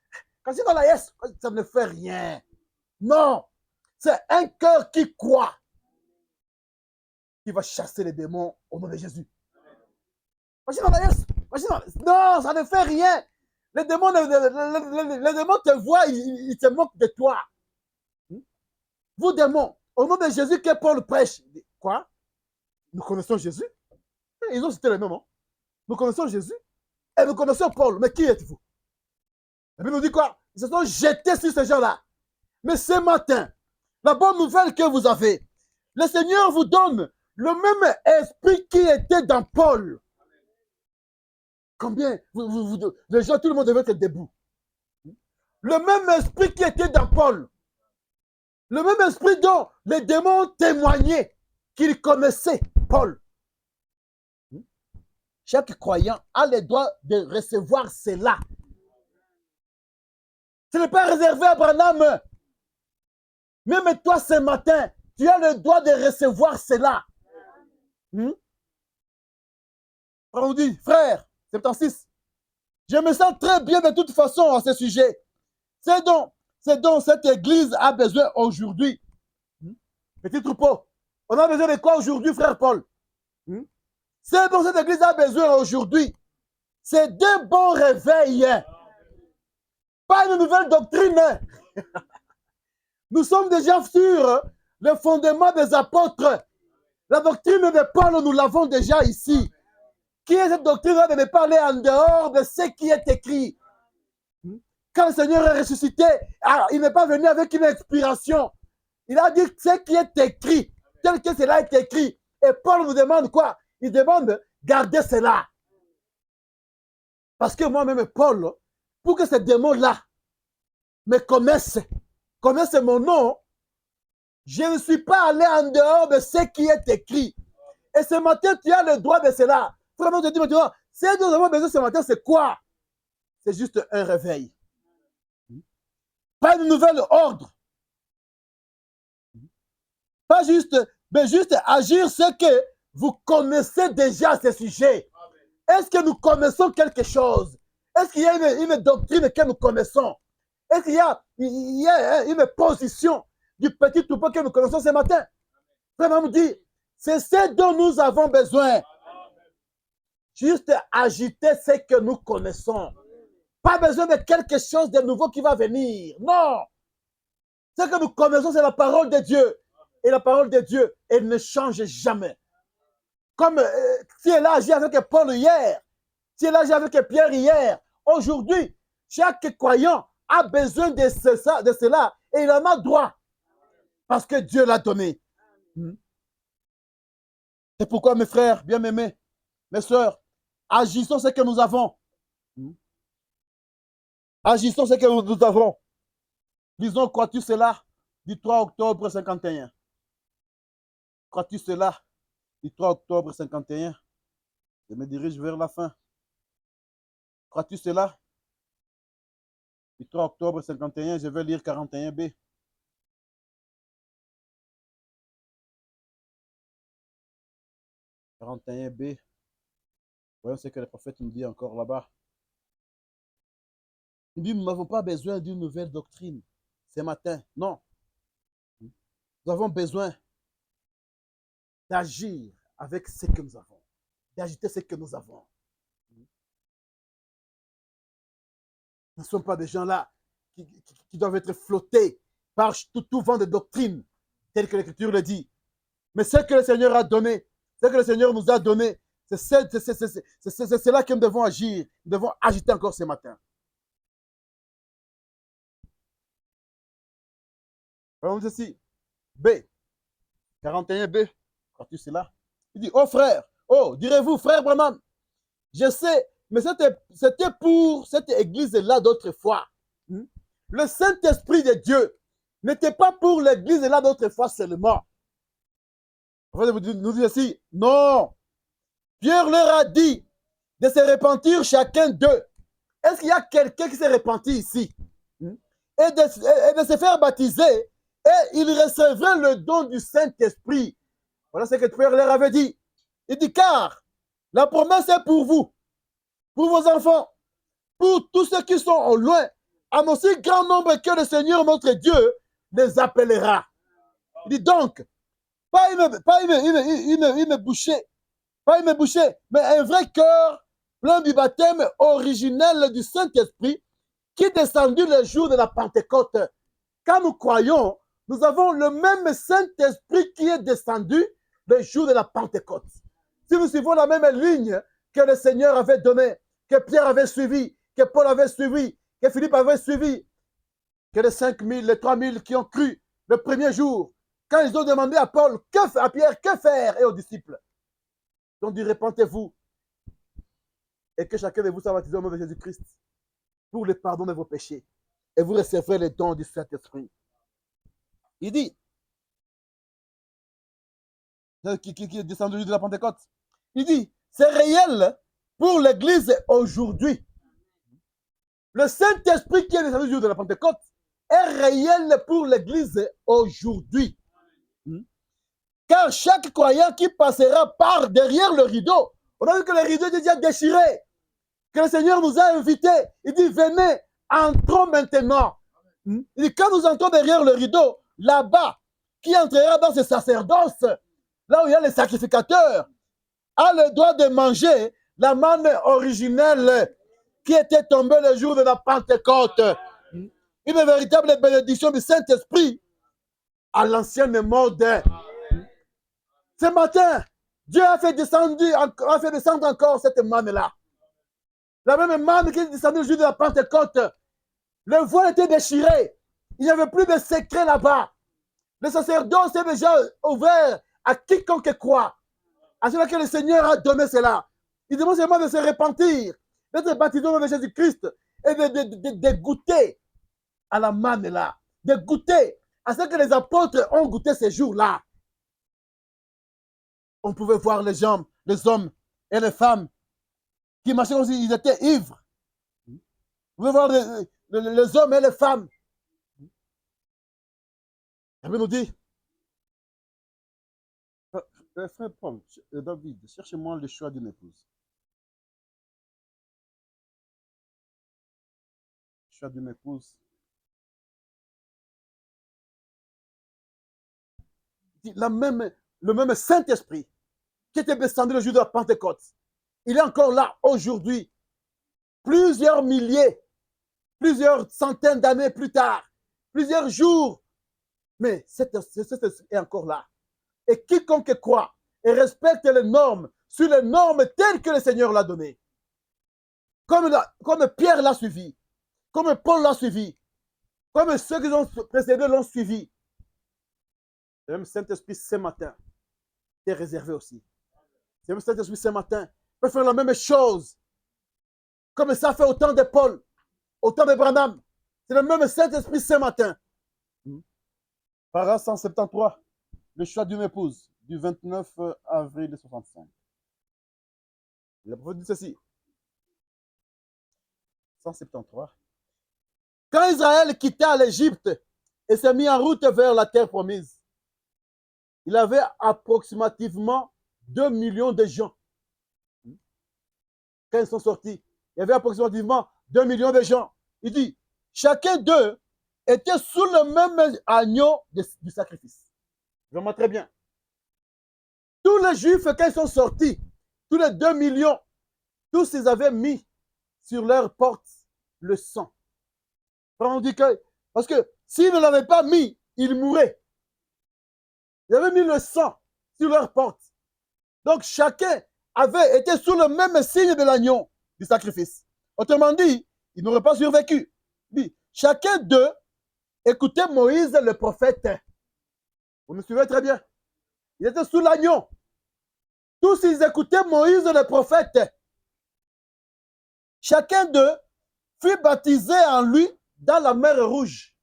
quand c'est dans la yes, ça ne fait rien. Non, c'est un cœur qui croit qui va chasser les démons au nom de Jésus. Quand c'est dans la yes, non, ça ne fait rien. Les démons te voient, ils se moquent de toi. Vous démons, au nom de Jésus que Paul prêche. Quoi? Nous connaissons Jésus? Ils ont cité le nom. Nous connaissons Jésus et nous connaissons Paul. Mais qui êtes-vous? La Bible nous dit quoi? Ils se sont jetés sur ces gens-là. Mais ce matin, la bonne nouvelle que vous avez, le Seigneur vous donne le même esprit qui était dans Paul. Combien? Les gens, tout le monde devait être debout. Le même esprit qui était dans Paul. Le même esprit dont les démons témoignaient qu'ils connaissaient Paul. Chaque croyant a le droit de recevoir cela. Ce n'est pas réservé à Branham. Même toi ce matin, tu as le droit de recevoir cela. On dit, frère, 76, je me sens très bien de toute façon à ce sujet. C'est donc cette église a besoin aujourd'hui. Petit troupeau, on a besoin de quoi aujourd'hui, frère Paul? C'est dont cette église a besoin aujourd'hui. C'est d'un bon réveil. Pas une nouvelle doctrine. Nous sommes déjà sur le fondement des apôtres. La doctrine de Paul, nous l'avons déjà ici. Qui est cette doctrine de ne parler en dehors de ce qui est écrit? Quand le Seigneur est ressuscité, il n'est pas venu avec une inspiration. Il a dit ce qui est écrit, tel que cela est écrit. Et Paul nous demande quoi? Il demande garder cela. Parce que moi-même, Paul, pour que ces démons-là me connaissent mon nom, je ne suis pas allé en dehors de ce qui est écrit. Et ce matin, tu as le droit de cela. Vraiment, je te dis maintenant, ce que nous avons besoin ce matin, c'est quoi? C'est juste un réveil. Pas une nouvelle ordre. Pas juste, mais juste agir ce que vous connaissez déjà à ce sujet. Est-ce que nous connaissons quelque chose? Est-ce qu'il y a une doctrine que nous connaissons? Est-ce qu'il y a une position du petit troupeau que nous connaissons ce matin? Vraiment nous dit, c'est ce dont nous avons besoin. Juste agiter ce que nous connaissons. Pas besoin de quelque chose de nouveau qui va venir. Non. Ce que nous connaissons, c'est la parole de Dieu. Et la parole de Dieu, elle ne change jamais. Comme si elle a agi avec Paul hier, si elle a agi avec Pierre hier, aujourd'hui, chaque croyant a besoin de cela et il en a droit. Parce que Dieu l'a donné. C'est pourquoi, mes frères bien-aimés, mes soeurs, agissons ce que nous avons. Agissons ce que nous avons. Disons, crois-tu cela du 3 octobre 51? Crois-tu cela du 3 octobre 51? Je me dirige vers la fin. Crois-tu cela du 3 octobre 51? Je vais lire 41b. Voyons ce que le prophète nous dit encore là-bas. Il dit, nous n'avons pas besoin d'une nouvelle doctrine ce matin. Non. Nous avons besoin d'agir avec ce que nous avons. D'agiter ce que nous avons. Nous ne sommes pas des gens là qui doivent être flottés par tout vent de doctrine, tel que l'Écriture le dit. Mais ce que le Seigneur a donné, ce que le Seigneur nous a donné, c'est cela que nous devons agir. Nous devons agiter encore ce matin. Voyons ceci. B. 41b. Crois-tu cela? Il dit, oh frère, oh, direz-vous, frère Branham, je sais, mais c'était pour cette église-là d'autrefois. Le Saint-Esprit de Dieu n'était pas pour l'église-là d'autrefois seulement. Vous nous dites ceci, non. Pierre leur a dit de se repentir chacun d'eux. Est-ce qu'il y a quelqu'un qui s'est repenti ici? Et de se faire baptiser, et il recevrait le don du Saint-Esprit. Voilà ce que Pierre leur avait dit. Il dit, car la promesse est pour vous, pour vos enfants, pour tous ceux qui sont au loin, en aussi grand nombre que le Seigneur notre Dieu les appellera. Il dit donc, pas une bouchée, mais un vrai cœur plein du baptême originel du Saint-Esprit qui est descendu le jour de la Pentecôte. Quand nous croyons, nous avons le même Saint-Esprit qui est descendu le jour de la Pentecôte. Si nous suivons la même ligne que le Seigneur avait donnée, que Pierre avait suivi, que Paul avait suivi, que Philippe avait suivi, que les 5000, les 3000 qui ont cru le premier jour, quand ils ont demandé à Paul, à Pierre, que faire, et aux disciples, ils ont dit, repentez-vous, et que chacun de vous soit baptisé au nom de Jésus-Christ pour le pardon de vos péchés, et vous recevrez les dons du Saint-Esprit. Il dit, qui est descendu de la Pentecôte, il dit, c'est réel pour l'Église aujourd'hui. Le Saint-Esprit qui est descendu le jour de la Pentecôte est réel pour l'Église aujourd'hui. car chaque croyant qui passera par derrière le rideau, on a vu que le rideau est déjà déchiré, que le Seigneur nous a invités. Il dit, venez, entrons maintenant. Il dit, quand nous entrons derrière le rideau, là-bas, qui entrera dans ce sacerdoce, là où il y a les sacrificateurs, a le droit de manger la manne originelle qui était tombée le jour de la Pentecôte. Une véritable bénédiction du Saint-Esprit à l'ancienne mode. Ce matin, Dieu a fait descendre encore cette manne-là. La même manne qui est descendue le jour de la Pentecôte. Le voile était déchiré. Il n'y avait plus de secret là-bas. Le sacerdoce est déjà ouvert à quiconque croit. À cela que le Seigneur a donné cela. Il demande seulement de se repentir, d'être baptisé au nom de Jésus-Christ et de goûter à la manne là. De goûter à ce que les apôtres ont goûté ces jours-là. On pouvait voir les hommes et les femmes qui marchaient comme s'ils étaient ivres. On pouvait voir les hommes et les femmes. La Bible nous dit, frère Paul, David, cherchez-moi le choix d'une épouse. Le choix d'une épouse. Le même Saint-Esprit qui était descendu le jour de la Pentecôte, il est encore là aujourd'hui, plusieurs milliers, plusieurs centaines d'années plus tard, plusieurs jours, mais cet Esprit est encore là. Et quiconque croit et respecte les normes, sur les normes telles que le Seigneur l'a données, comme Pierre l'a suivi, comme Paul l'a suivi, comme ceux qui ont précédé l'ont suivi, le même Saint-Esprit ce matin est réservé aussi. Le même Saint-Esprit ce matin peut faire la même chose, comme ça fait au temps de Paul, au temps de Branham. C'est le même Saint-Esprit ce matin. Para 173. Le choix d'une épouse du 29 avril 65. Le prophète dit ceci. 173. Quand Israël quitta l'Égypte et s'est mis en route vers la terre promise, il avait approximativement 2 millions de gens. Quand ils sont sortis, il y avait approximativement 2 millions de gens. Il dit, chacun d'eux était sous le même agneau du sacrifice. Vraiment très bien. Tous les Juifs, quand ils sont sortis, tous les 2 millions, tous ils avaient mis sur leur porte le sang. On dit que, parce que s'ils ne l'avaient pas mis, ils mouraient. Ils avaient mis le sang sur leur porte. Donc chacun avait été sous le même signe de l'agneau du sacrifice. Autrement dit, ils n'auraient pas survécu. Dit, chacun d'eux écoutait Moïse le prophète. Vous me suivez très bien. Ils étaient sous l'agneau. Tous ils écoutaient Moïse le prophète. Chacun d'eux fut baptisé en lui dans la mer Rouge.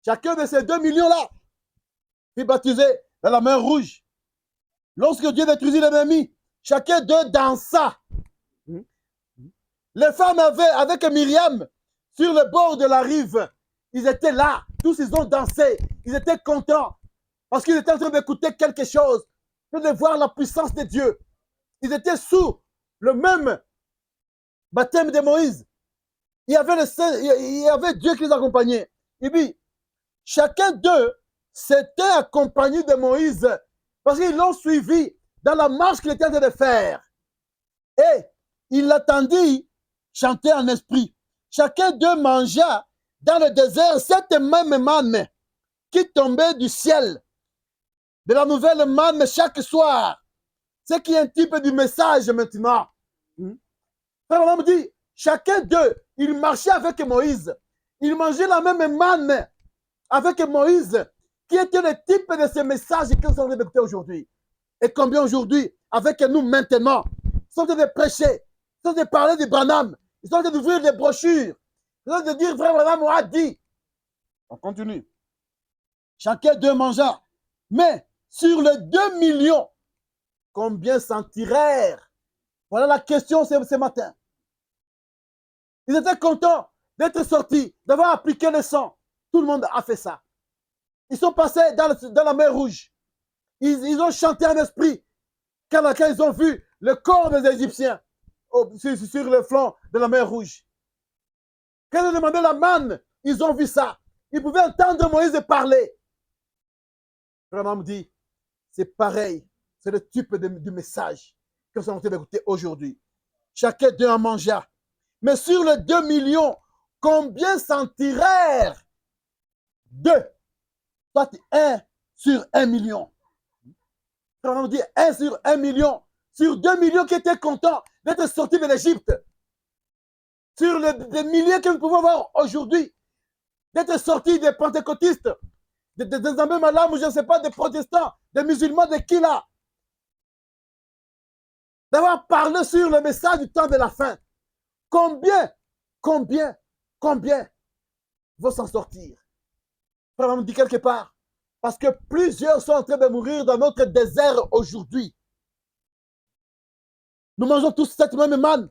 Chacun de ces 2 millions-là fut baptisé dans la mer Rouge. Lorsque Dieu détruisit l'ennemi, chacun d'eux dansa. Les femmes avec Myriam sur le bord de la rive, ils étaient là, tous ils ont dansé, ils étaient contents parce qu'ils étaient en train d'écouter quelque chose, de voir la puissance de Dieu. Ils étaient sous le même baptême de Moïse. Il y avait Dieu qui les accompagnait. Et puis, chacun d'eux s'était accompagné de Moïse parce qu'ils l'ont suivi dans la marche qu'il était en train de faire. Et il l'attendit chanter en esprit. Chacun d'eux mangea dans le désert cette même manne qui tombait du ciel, de la nouvelle manne chaque soir. Ce qui est un type du message maintenant. Frère, on me dit, chacun d'eux, il marchait avec Moïse. Il mangeait la même manne avec Moïse, qui était le type de ce message que nous sommes en train d'écouter aujourd'hui. Et combien aujourd'hui, avec nous maintenant, ils sont en train de prêcher, ils sont en train de parler de Branham, ils sont en train d'ouvrir des brochures, ils sont en train de dire, frère Branham a dit. On continue. Chacun d'eux mangea. Mais sur les 2 millions, combien s'en tirèrent? Voilà la question ce matin. Ils étaient contents d'être sortis, d'avoir appliqué le sang. Tout le monde a fait ça. Ils sont passés dans la mer Rouge. Ils ont chanté en esprit quand ils ont vu le corps des Égyptiens sur le flanc de la mer Rouge. Quand ils ont demandé la manne, ils ont vu ça. Ils pouvaient entendre Moïse parler. Branham dit, c'est pareil. C'est le type du message que nous sommes en train d'écouter aujourd'hui. Chacun d'eux en mangea. Mais sur les 2 millions, combien s'en tirèrent? 2. Soit 1 sur 1 million. On dit 1 sur 1 million. Sur 2 millions qui étaient contents d'être sortis de l'Égypte. Sur les milliers que nous pouvons voir aujourd'hui, d'être sortis des pentecôtistes, des amis malades, ou je ne sais pas, des protestants, des musulmans, de qui là? D'avoir parlé sur le message du temps de la fin. Combien vont s'en sortir? On me dit quelque part. Parce que plusieurs sont en train de mourir dans notre désert aujourd'hui. Nous mangeons tous cette même manne,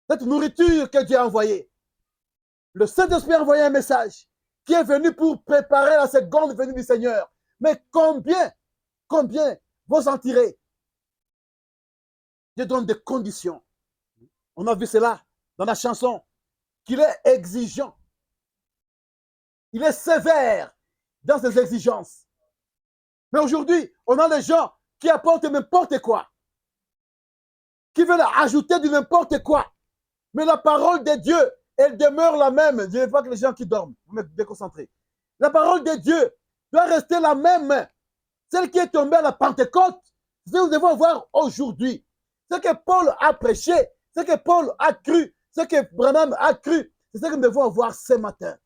cette nourriture que Dieu a envoyée. Le Saint-Esprit a envoyé un message qui est venu pour préparer la seconde venue du Seigneur. Mais combien vont s'en tirer? Dieu donne des conditions. On a vu cela dans la chanson, qu'il est exigeant. Il est sévère dans ses exigences. Mais aujourd'hui, on a des gens qui apportent n'importe quoi, qui veulent ajouter du n'importe quoi. Mais la parole de Dieu, elle demeure la même. Je ne veux pas que les gens qui dorment, vous me déconcentrez. La parole de Dieu doit rester la même. Celle qui est tombée à la Pentecôte, c'est ce que nous devons voir aujourd'hui. Ce que Paul a prêché, ce que Paul a cru, ce que Branham a cru, c'est ce que nous devons voir ce matin.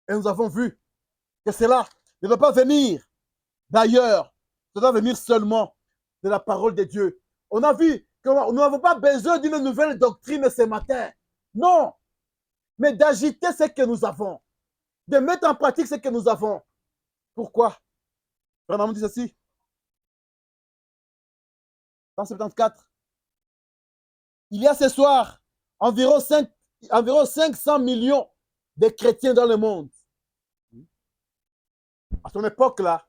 Et nous avons vu que cela ne doit pas venir d'ailleurs. Ça doit venir seulement de la parole de Dieu. On a vu que nous n'avons pas besoin d'une nouvelle doctrine ce matin. Non. Mais d'agiter ce que nous avons. De mettre en pratique ce que nous avons. Pourquoi? Branham dit ceci. 174. Il y a ce soir environ 500 millions de chrétiens dans le monde. À son époque-là,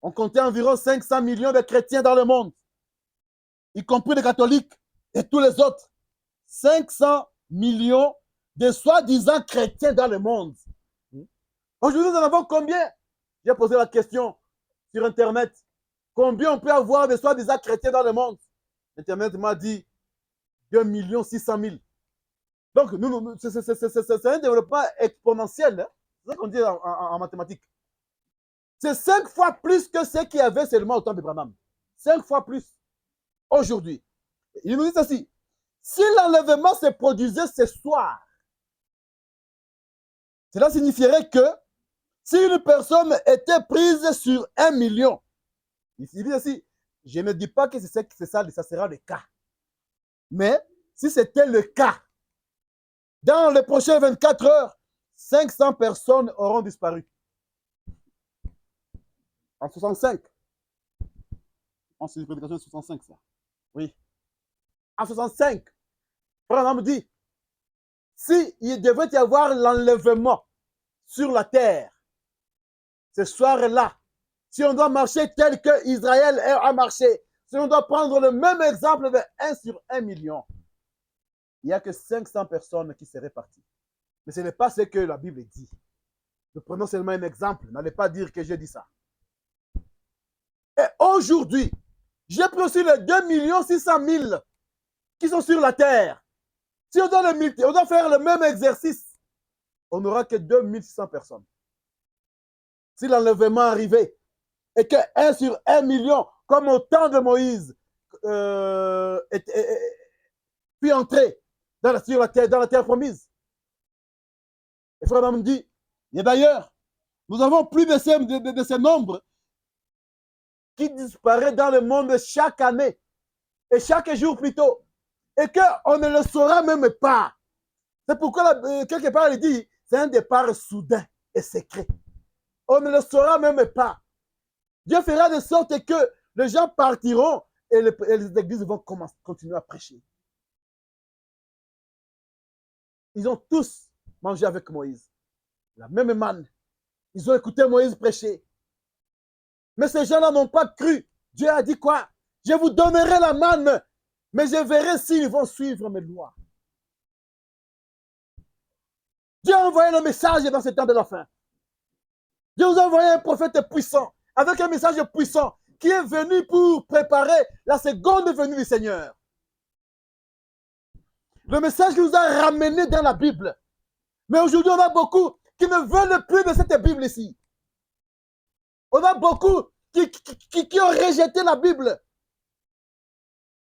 on comptait environ 500 millions de chrétiens dans le monde, y compris les catholiques et tous les autres. 500 millions de soi-disant chrétiens dans le monde. Aujourd'hui, nous en avons combien? J'ai posé la question sur Internet. Combien on peut avoir de soi-disant chrétiens dans le monde? Internet m'a dit 2 600 000. Donc, c'est un développement exponentiel. Hein? C'est ça qu'on dit en mathématiques. C'est 5 fois plus que ce qu'il y avait seulement au temps de Branham. 5 fois plus aujourd'hui. Il nous dit ceci. Si l'enlèvement se produisait ce soir, cela signifierait que si une personne était prise sur 1 million, il dit ceci, je ne dis pas que c'est ça sera le cas. Mais si c'était le cas, dans les prochaines 24 heures, 500 personnes auront disparu. En 65. C'est une prédication de 65, ça. Oui. En 65, Branham dit, s'il devait y avoir l'enlèvement sur la terre, ce soir-là, si on doit marcher tel que Israël a marché, si on doit prendre le même exemple de 1 sur 1 million, il n'y a que 500 personnes qui seraient parties. Mais ce n'est pas ce que la Bible dit. Nous prenons seulement un exemple. N'allez pas dire que j'ai dit ça. Et aujourd'hui, j'ai pris aussi les 2 600 000 qui sont sur la terre. Si on doit faire le même exercice, on n'aura que 2 600 personnes. Si l'enlèvement arrivait et que 1 sur 1 million, comme au temps de Moïse, puis entrer dans la terre promise. Et frère me dit, et d'ailleurs, nous avons plus de ces nombres qui disparaissent dans le monde chaque année et chaque jour plutôt, et qu'on ne le saura même pas. C'est pourquoi, quelque part, il dit, c'est un départ soudain et secret. On ne le saura même pas. Dieu fera de sorte que les gens partiront et les églises vont continuer à prêcher. Ils ont tous mangé avec Moïse. La même manne. Ils ont écouté Moïse prêcher. Mais ces gens-là n'ont pas cru. Dieu a dit quoi? Je vous donnerai la manne, mais je verrai s'ils vont suivre mes lois. Dieu a envoyé le message dans ce temps de la fin. Dieu vous a envoyé un prophète puissant, avec un message puissant, qui est venu pour préparer la seconde venue du Seigneur. Le message qui nous a ramenés dans la Bible. Mais aujourd'hui, on a beaucoup qui ne veulent plus de cette Bible ici. On a beaucoup qui ont rejeté la Bible.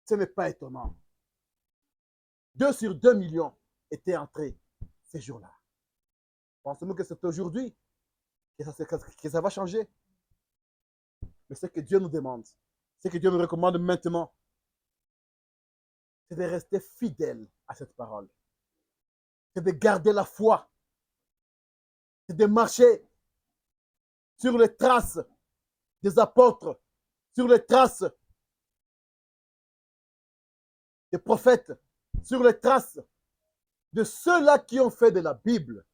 Ce n'est pas étonnant. 2 sur 2 millions étaient entrés ces jours-là. Pensez-nous que c'est aujourd'hui que ça va changer? Mais ce que Dieu nous demande, ce que Dieu nous recommande maintenant, c'est de rester fidèle à cette parole. C'est de garder la foi. C'est de marcher sur les traces des apôtres, sur les traces des prophètes, sur les traces de ceux-là qui ont fait de la Bible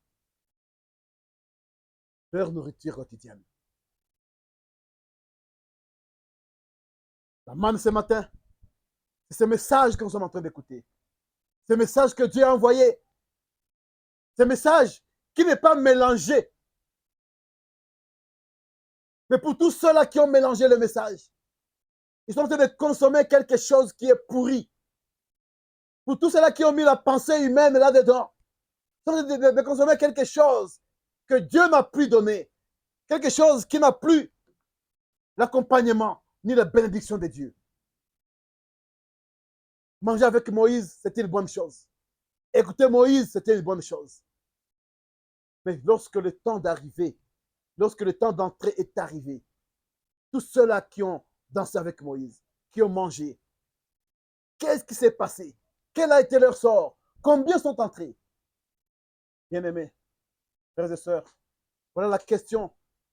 leur nourriture quotidienne. La manne ce matin, c'est ce message que nous sommes en train d'écouter. Ce message que Dieu a envoyé. Ce message qui n'est pas mélangé. Mais pour tous ceux-là qui ont mélangé le message, ils sont en train de consommer quelque chose qui est pourri. Pour tous ceux-là qui ont mis la pensée humaine là-dedans, ils sont en train de consommer quelque chose que Dieu n'a plus donné. Quelque chose qui n'a plus l'accompagnement ni la bénédiction de Dieu. Manger avec Moïse, c'était une bonne chose. Écouter Moïse, c'était une bonne chose. Mais lorsque le temps d'arriver, lorsque le temps d'entrer est arrivé, tous ceux-là qui ont dansé avec Moïse, qui ont mangé, qu'est-ce qui s'est passé? Quel a été leur sort? Combien sont entrés? Bien-aimés, frères et sœurs, voilà la question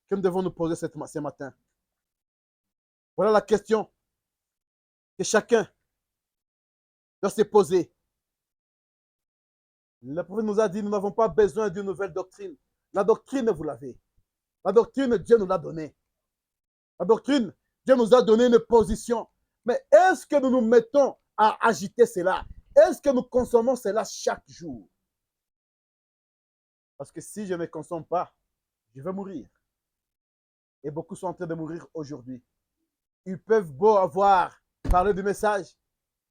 que nous devons nous poser ce matin. Voilà la question que chacun doit se poser. Le prophète nous a dit, nous n'avons pas besoin d'une nouvelle doctrine. La doctrine, vous l'avez. La doctrine, Dieu nous l'a donnée. La doctrine, Dieu nous a donné une position. Mais est-ce que nous nous mettons à agiter cela? Est-ce que nous consommons cela chaque jour? Parce que si je ne consomme pas, je vais mourir. Et beaucoup sont en train de mourir aujourd'hui. Ils peuvent beau avoir parlé du message,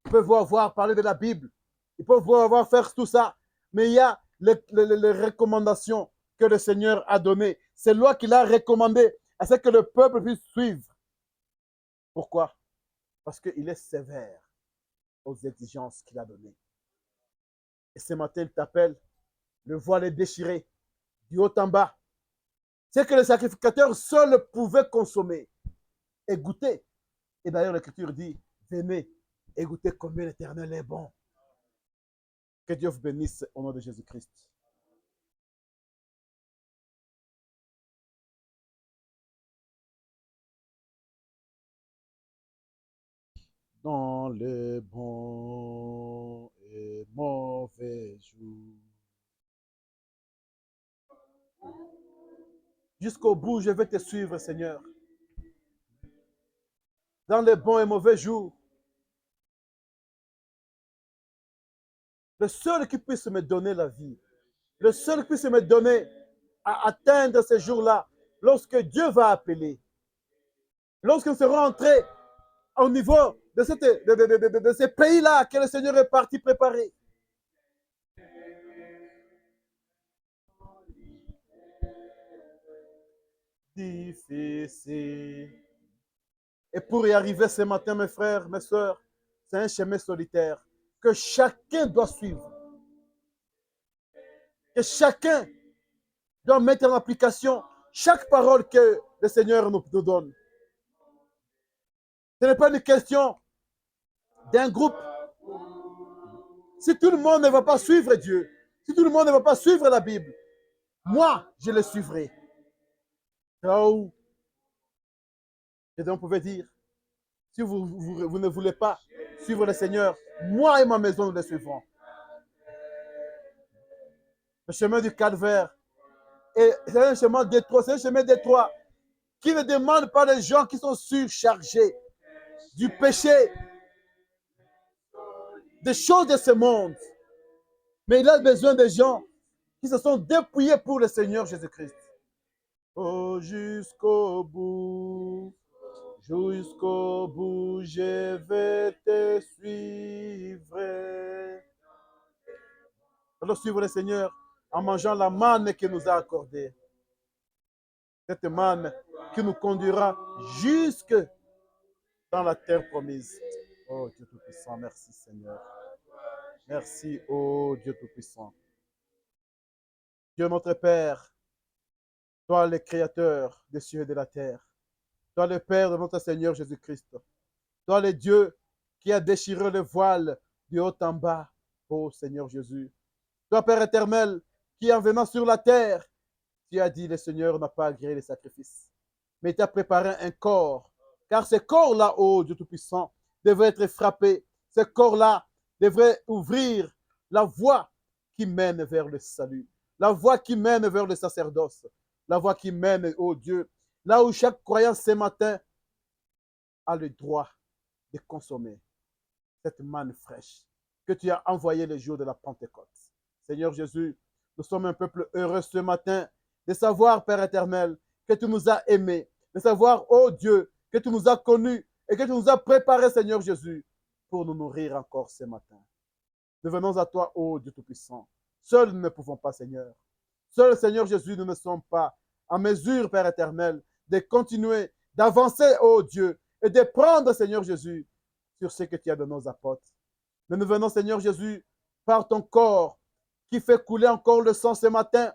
ils peuvent beau avoir parlé de la Bible, ils peuvent beau avoir fait tout ça, mais il y a les recommandations que le Seigneur a données. C'est lui qu'il a recommandé à ce que le peuple puisse suivre. Pourquoi? Parce qu'il est sévère aux exigences qu'il a données. Et ce matin, il t'appelle, le voile est déchiré, du haut en bas. C'est que le sacrificateur seul pouvait consommer et goûter. Et d'ailleurs, l'Écriture dit, venez et goûtez combien l'Éternel est bon. Que Dieu vous bénisse au nom de Jésus-Christ. Dans les bons et mauvais jours. Jusqu'au bout, je vais te suivre, Seigneur. Dans les bons et mauvais jours. Le seul qui puisse me donner la vie, le seul qui puisse me donner à atteindre ces jours-là, lorsque Dieu va appeler, lorsque nous serons entrés au niveau de ces pays-là que le Seigneur est parti préparer. Difficile. Et pour y arriver ce matin, mes frères, mes sœurs, c'est un chemin solitaire que chacun doit suivre. Que chacun doit mettre en application chaque parole que le Seigneur nous donne. Ce n'est pas une question d'un groupe. Si tout le monde ne va pas suivre Dieu, si tout le monde ne va pas suivre la Bible, moi, je le suivrai. Oh. Et donc, vous pouvez dire, si vous ne voulez pas suivre le Seigneur, moi et ma maison, nous le suivrons. Le chemin du calvaire, Et c'est un chemin d'étroit, c'est un chemin d'étroit qui ne demande pas des gens qui sont surchargés du péché, des choses de ce monde. Mais il a besoin des gens qui se sont dépouillés pour le Seigneur Jésus-Christ. Oh, jusqu'au bout, je vais te suivre. Alors suivre le Seigneur en mangeant la manne qu'il nous a accordée. Cette manne qui nous conduira jusque dans la terre promise. Oh Dieu Tout-Puissant, merci Seigneur. Merci, oh Dieu Tout-Puissant. Dieu notre Père, toi le Créateur des cieux et de la terre, toi le Père de notre Seigneur Jésus-Christ, toi le Dieu qui a déchiré le voile du haut en bas, ô Seigneur Jésus. Toi Père éternel, qui en venant sur la terre, tu as dit le Seigneur n'a pas agréé les sacrifices, mais tu as préparé un corps, car ce corps-là, ô Dieu Tout-Puissant, devrait être frappé. Ce corps-là devrait ouvrir la voie qui mène vers le salut, la voie qui mène vers le sacerdoce, la voie qui mène, ô Dieu, là où chaque croyant ce matin a le droit de consommer cette manne fraîche que tu as envoyée le jour de la Pentecôte. Seigneur Jésus, nous sommes un peuple heureux ce matin de savoir, Père éternel, que tu nous as aimés, de savoir, oh Dieu, que tu nous as connus et que tu nous as préparés, Seigneur Jésus, pour nous nourrir encore ce matin. Nous venons à toi, oh Dieu Tout-Puissant. Seuls nous ne pouvons pas, Seigneur. Seuls, Seigneur Jésus, nous ne sommes pas en mesure, Père éternel, de continuer, d'avancer, oh Dieu, et de prendre, Seigneur Jésus, sur ce que tu as de nos apôtres. Mais nous venons, Seigneur Jésus, par ton corps qui fait couler encore le sang ce matin,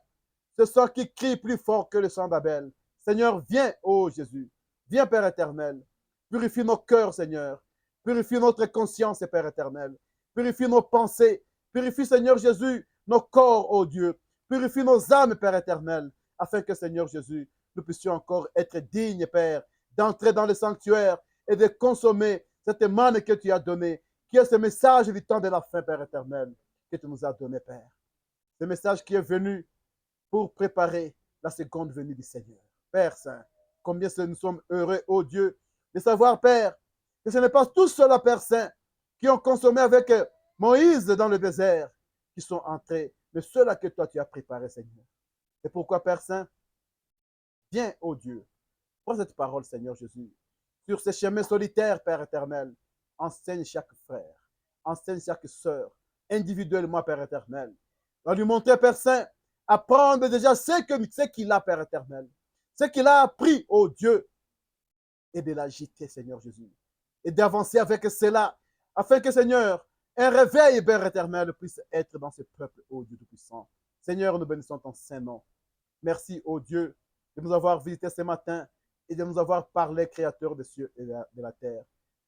ce sang qui crie plus fort que le sang d'Abel. Seigneur, viens, oh Jésus, viens, Père éternel, purifie nos cœurs, Seigneur, purifie notre conscience, Père éternel, purifie nos pensées, purifie, Seigneur Jésus, nos corps, oh Dieu, purifie nos âmes, Père éternel, afin que, Seigneur Jésus, nous puissions encore être dignes, Père, d'entrer dans le sanctuaire et de consommer cette manne que tu as donnée, qui est ce message du temps de la fin, Père éternel, que tu nous as donné, Père. Ce message qui est venu pour préparer la seconde venue du Seigneur. Père Saint, combien nous sommes heureux, ô Dieu, de savoir, Père, que ce n'est pas tous ceux-là, Père Saint, qui ont consommé avec Moïse dans le désert, qui sont entrés, mais ceux-là que toi tu as préparés, Seigneur. C'est pourquoi, Père Saint, viens, ô Dieu, prends cette parole, Seigneur Jésus, sur ces chemins solitaires, Père éternel, enseigne chaque frère, enseigne chaque sœur, individuellement, Père éternel. Va lui montrer, Père Saint, apprendre déjà ce qu'il a, Père éternel, ce qu'il a appris, ô Dieu, et de l'agiter, Seigneur Jésus, et d'avancer avec cela, afin que, Seigneur, un réveil, Père éternel, puisse être dans ce peuple, ô Dieu Tout-Puissant. Seigneur, nous bénissons ton saint nom. Merci, ô Dieu, de nous avoir visités ce matin et de nous avoir parlé, Créateur des cieux et de la terre.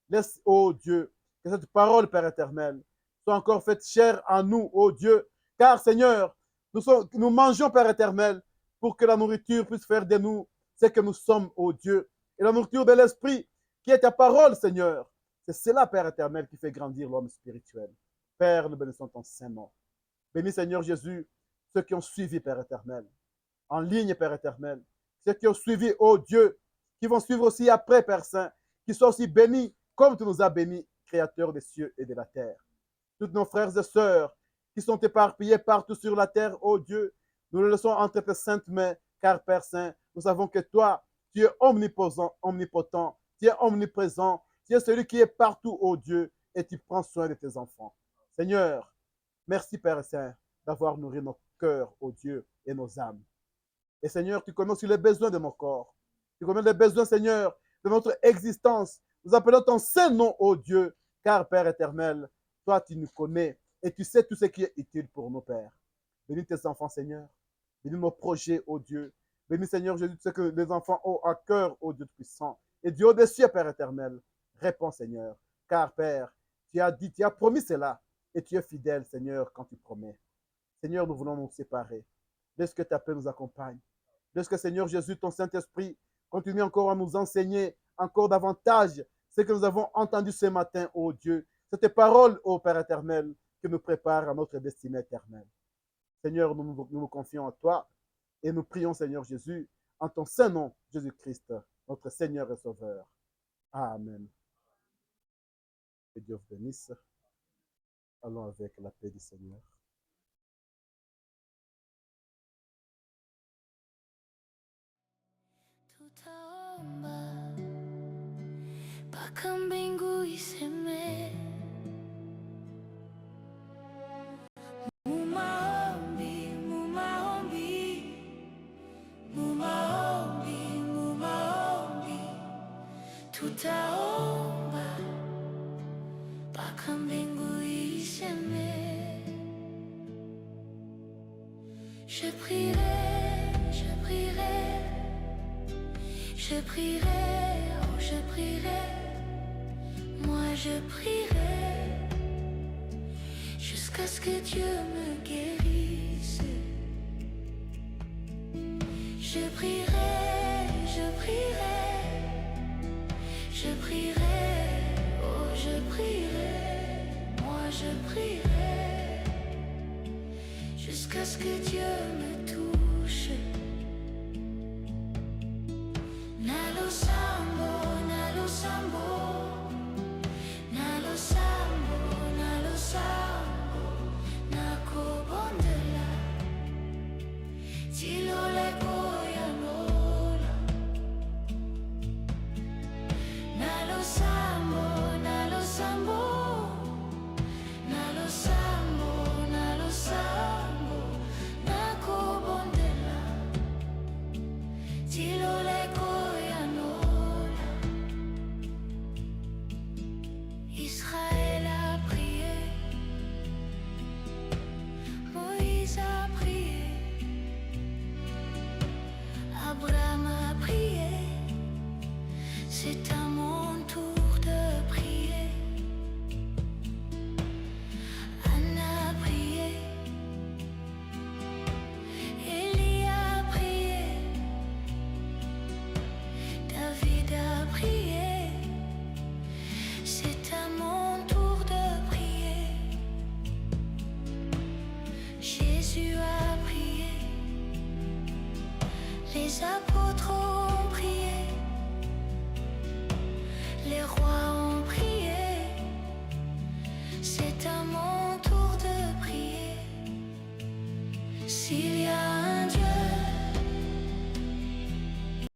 Laisse, ô Dieu, que cette parole, Père éternel, soit encore faite chère en nous, ô Dieu, car, Seigneur, nous mangeons, Père éternel, pour que la nourriture puisse faire de nous ce que nous sommes, ô Dieu. Et la nourriture de l'esprit, qui est ta parole, Seigneur. C'est cela, Père éternel, qui fait grandir l'homme spirituel. Père, nous bénissons ton saint nom. Bénis, Seigneur Jésus, ceux qui ont suivi, Père éternel, en ligne, Père éternel, ceux qui ont suivi, ô Dieu, qui vont suivre aussi après, Père Saint, qui soient aussi bénis, comme tu nous as bénis, Créateur des cieux et de la terre. Tous nos frères et sœurs qui sont éparpillés partout sur la terre, ô Dieu, nous les laissons entre tes saintes mains, car, Père Saint, nous savons que toi, tu es omnipotent, tu es omniprésent, tu es celui qui est partout, ô Dieu, et tu prends soin de tes enfants. Seigneur, merci, Père Saint, d'avoir nourri nos cœurs, ô Dieu, et nos âmes. Et Seigneur, tu connais aussi les besoins de nos corps. Tu connais les besoins, Seigneur, de notre existence. Nous appelons ton saint nom, ô Dieu, car, Père éternel, toi, tu nous connais et tu sais tout ce qui est utile pour nos pères. Bénis tes enfants, Seigneur. Bénis nos projets, ô Dieu. Bénis, Seigneur Jésus, tout ce que les enfants ont à cœur, ô Dieu puissant. Et du haut des cieux, Père éternel, réponds, Seigneur. Car, Père, tu as dit, tu as promis cela. Et tu es fidèle, Seigneur, quand tu promets. Seigneur, nous voulons nous séparer. Laisse que ta paix nous accompagne. Laisse que, Seigneur Jésus, ton Saint-Esprit continue encore à nous enseigner encore davantage ce que nous avons entendu ce matin, ô Dieu. Cette parole, ô Père éternel, qui nous prépare à notre destinée éternelle. Seigneur, nous nous confions à toi Et nous prions, Seigneur Jésus, en ton saint nom, Jésus-Christ, notre Seigneur et Sauveur. Amen. Que Dieu vous bénisse. Allons avec la paix du Seigneur. Tutaomba mpaka mbingu iseme, mumaombi, mumaombi, mumaombi, mumaombi. Tutaomba mpaka mbingu iseme. Je prierai, je prierai, je prierai, oh je prierai, moi je prierai, jusqu'à ce que Dieu me guérisse. Je prierai, je prierai, je prierai, oh je prierai, moi je prierai, jusqu'à ce que Dieu me touche. Nalo sambo, nalo sambo, nalo sambo, nalo sambo, nako bondela, tilo leko ya nola. Nalo sambo, nalo sambo, nalo sambo, nalo sambo, nako bondela, tilo leko. Israël a prié, Moïse a prié, Abraham a prié, c'est à mon tour de prier. Anna a prié, Élie a prié, David a prié. C'est à mon tour de prier. Jésus a prié. Les apôtres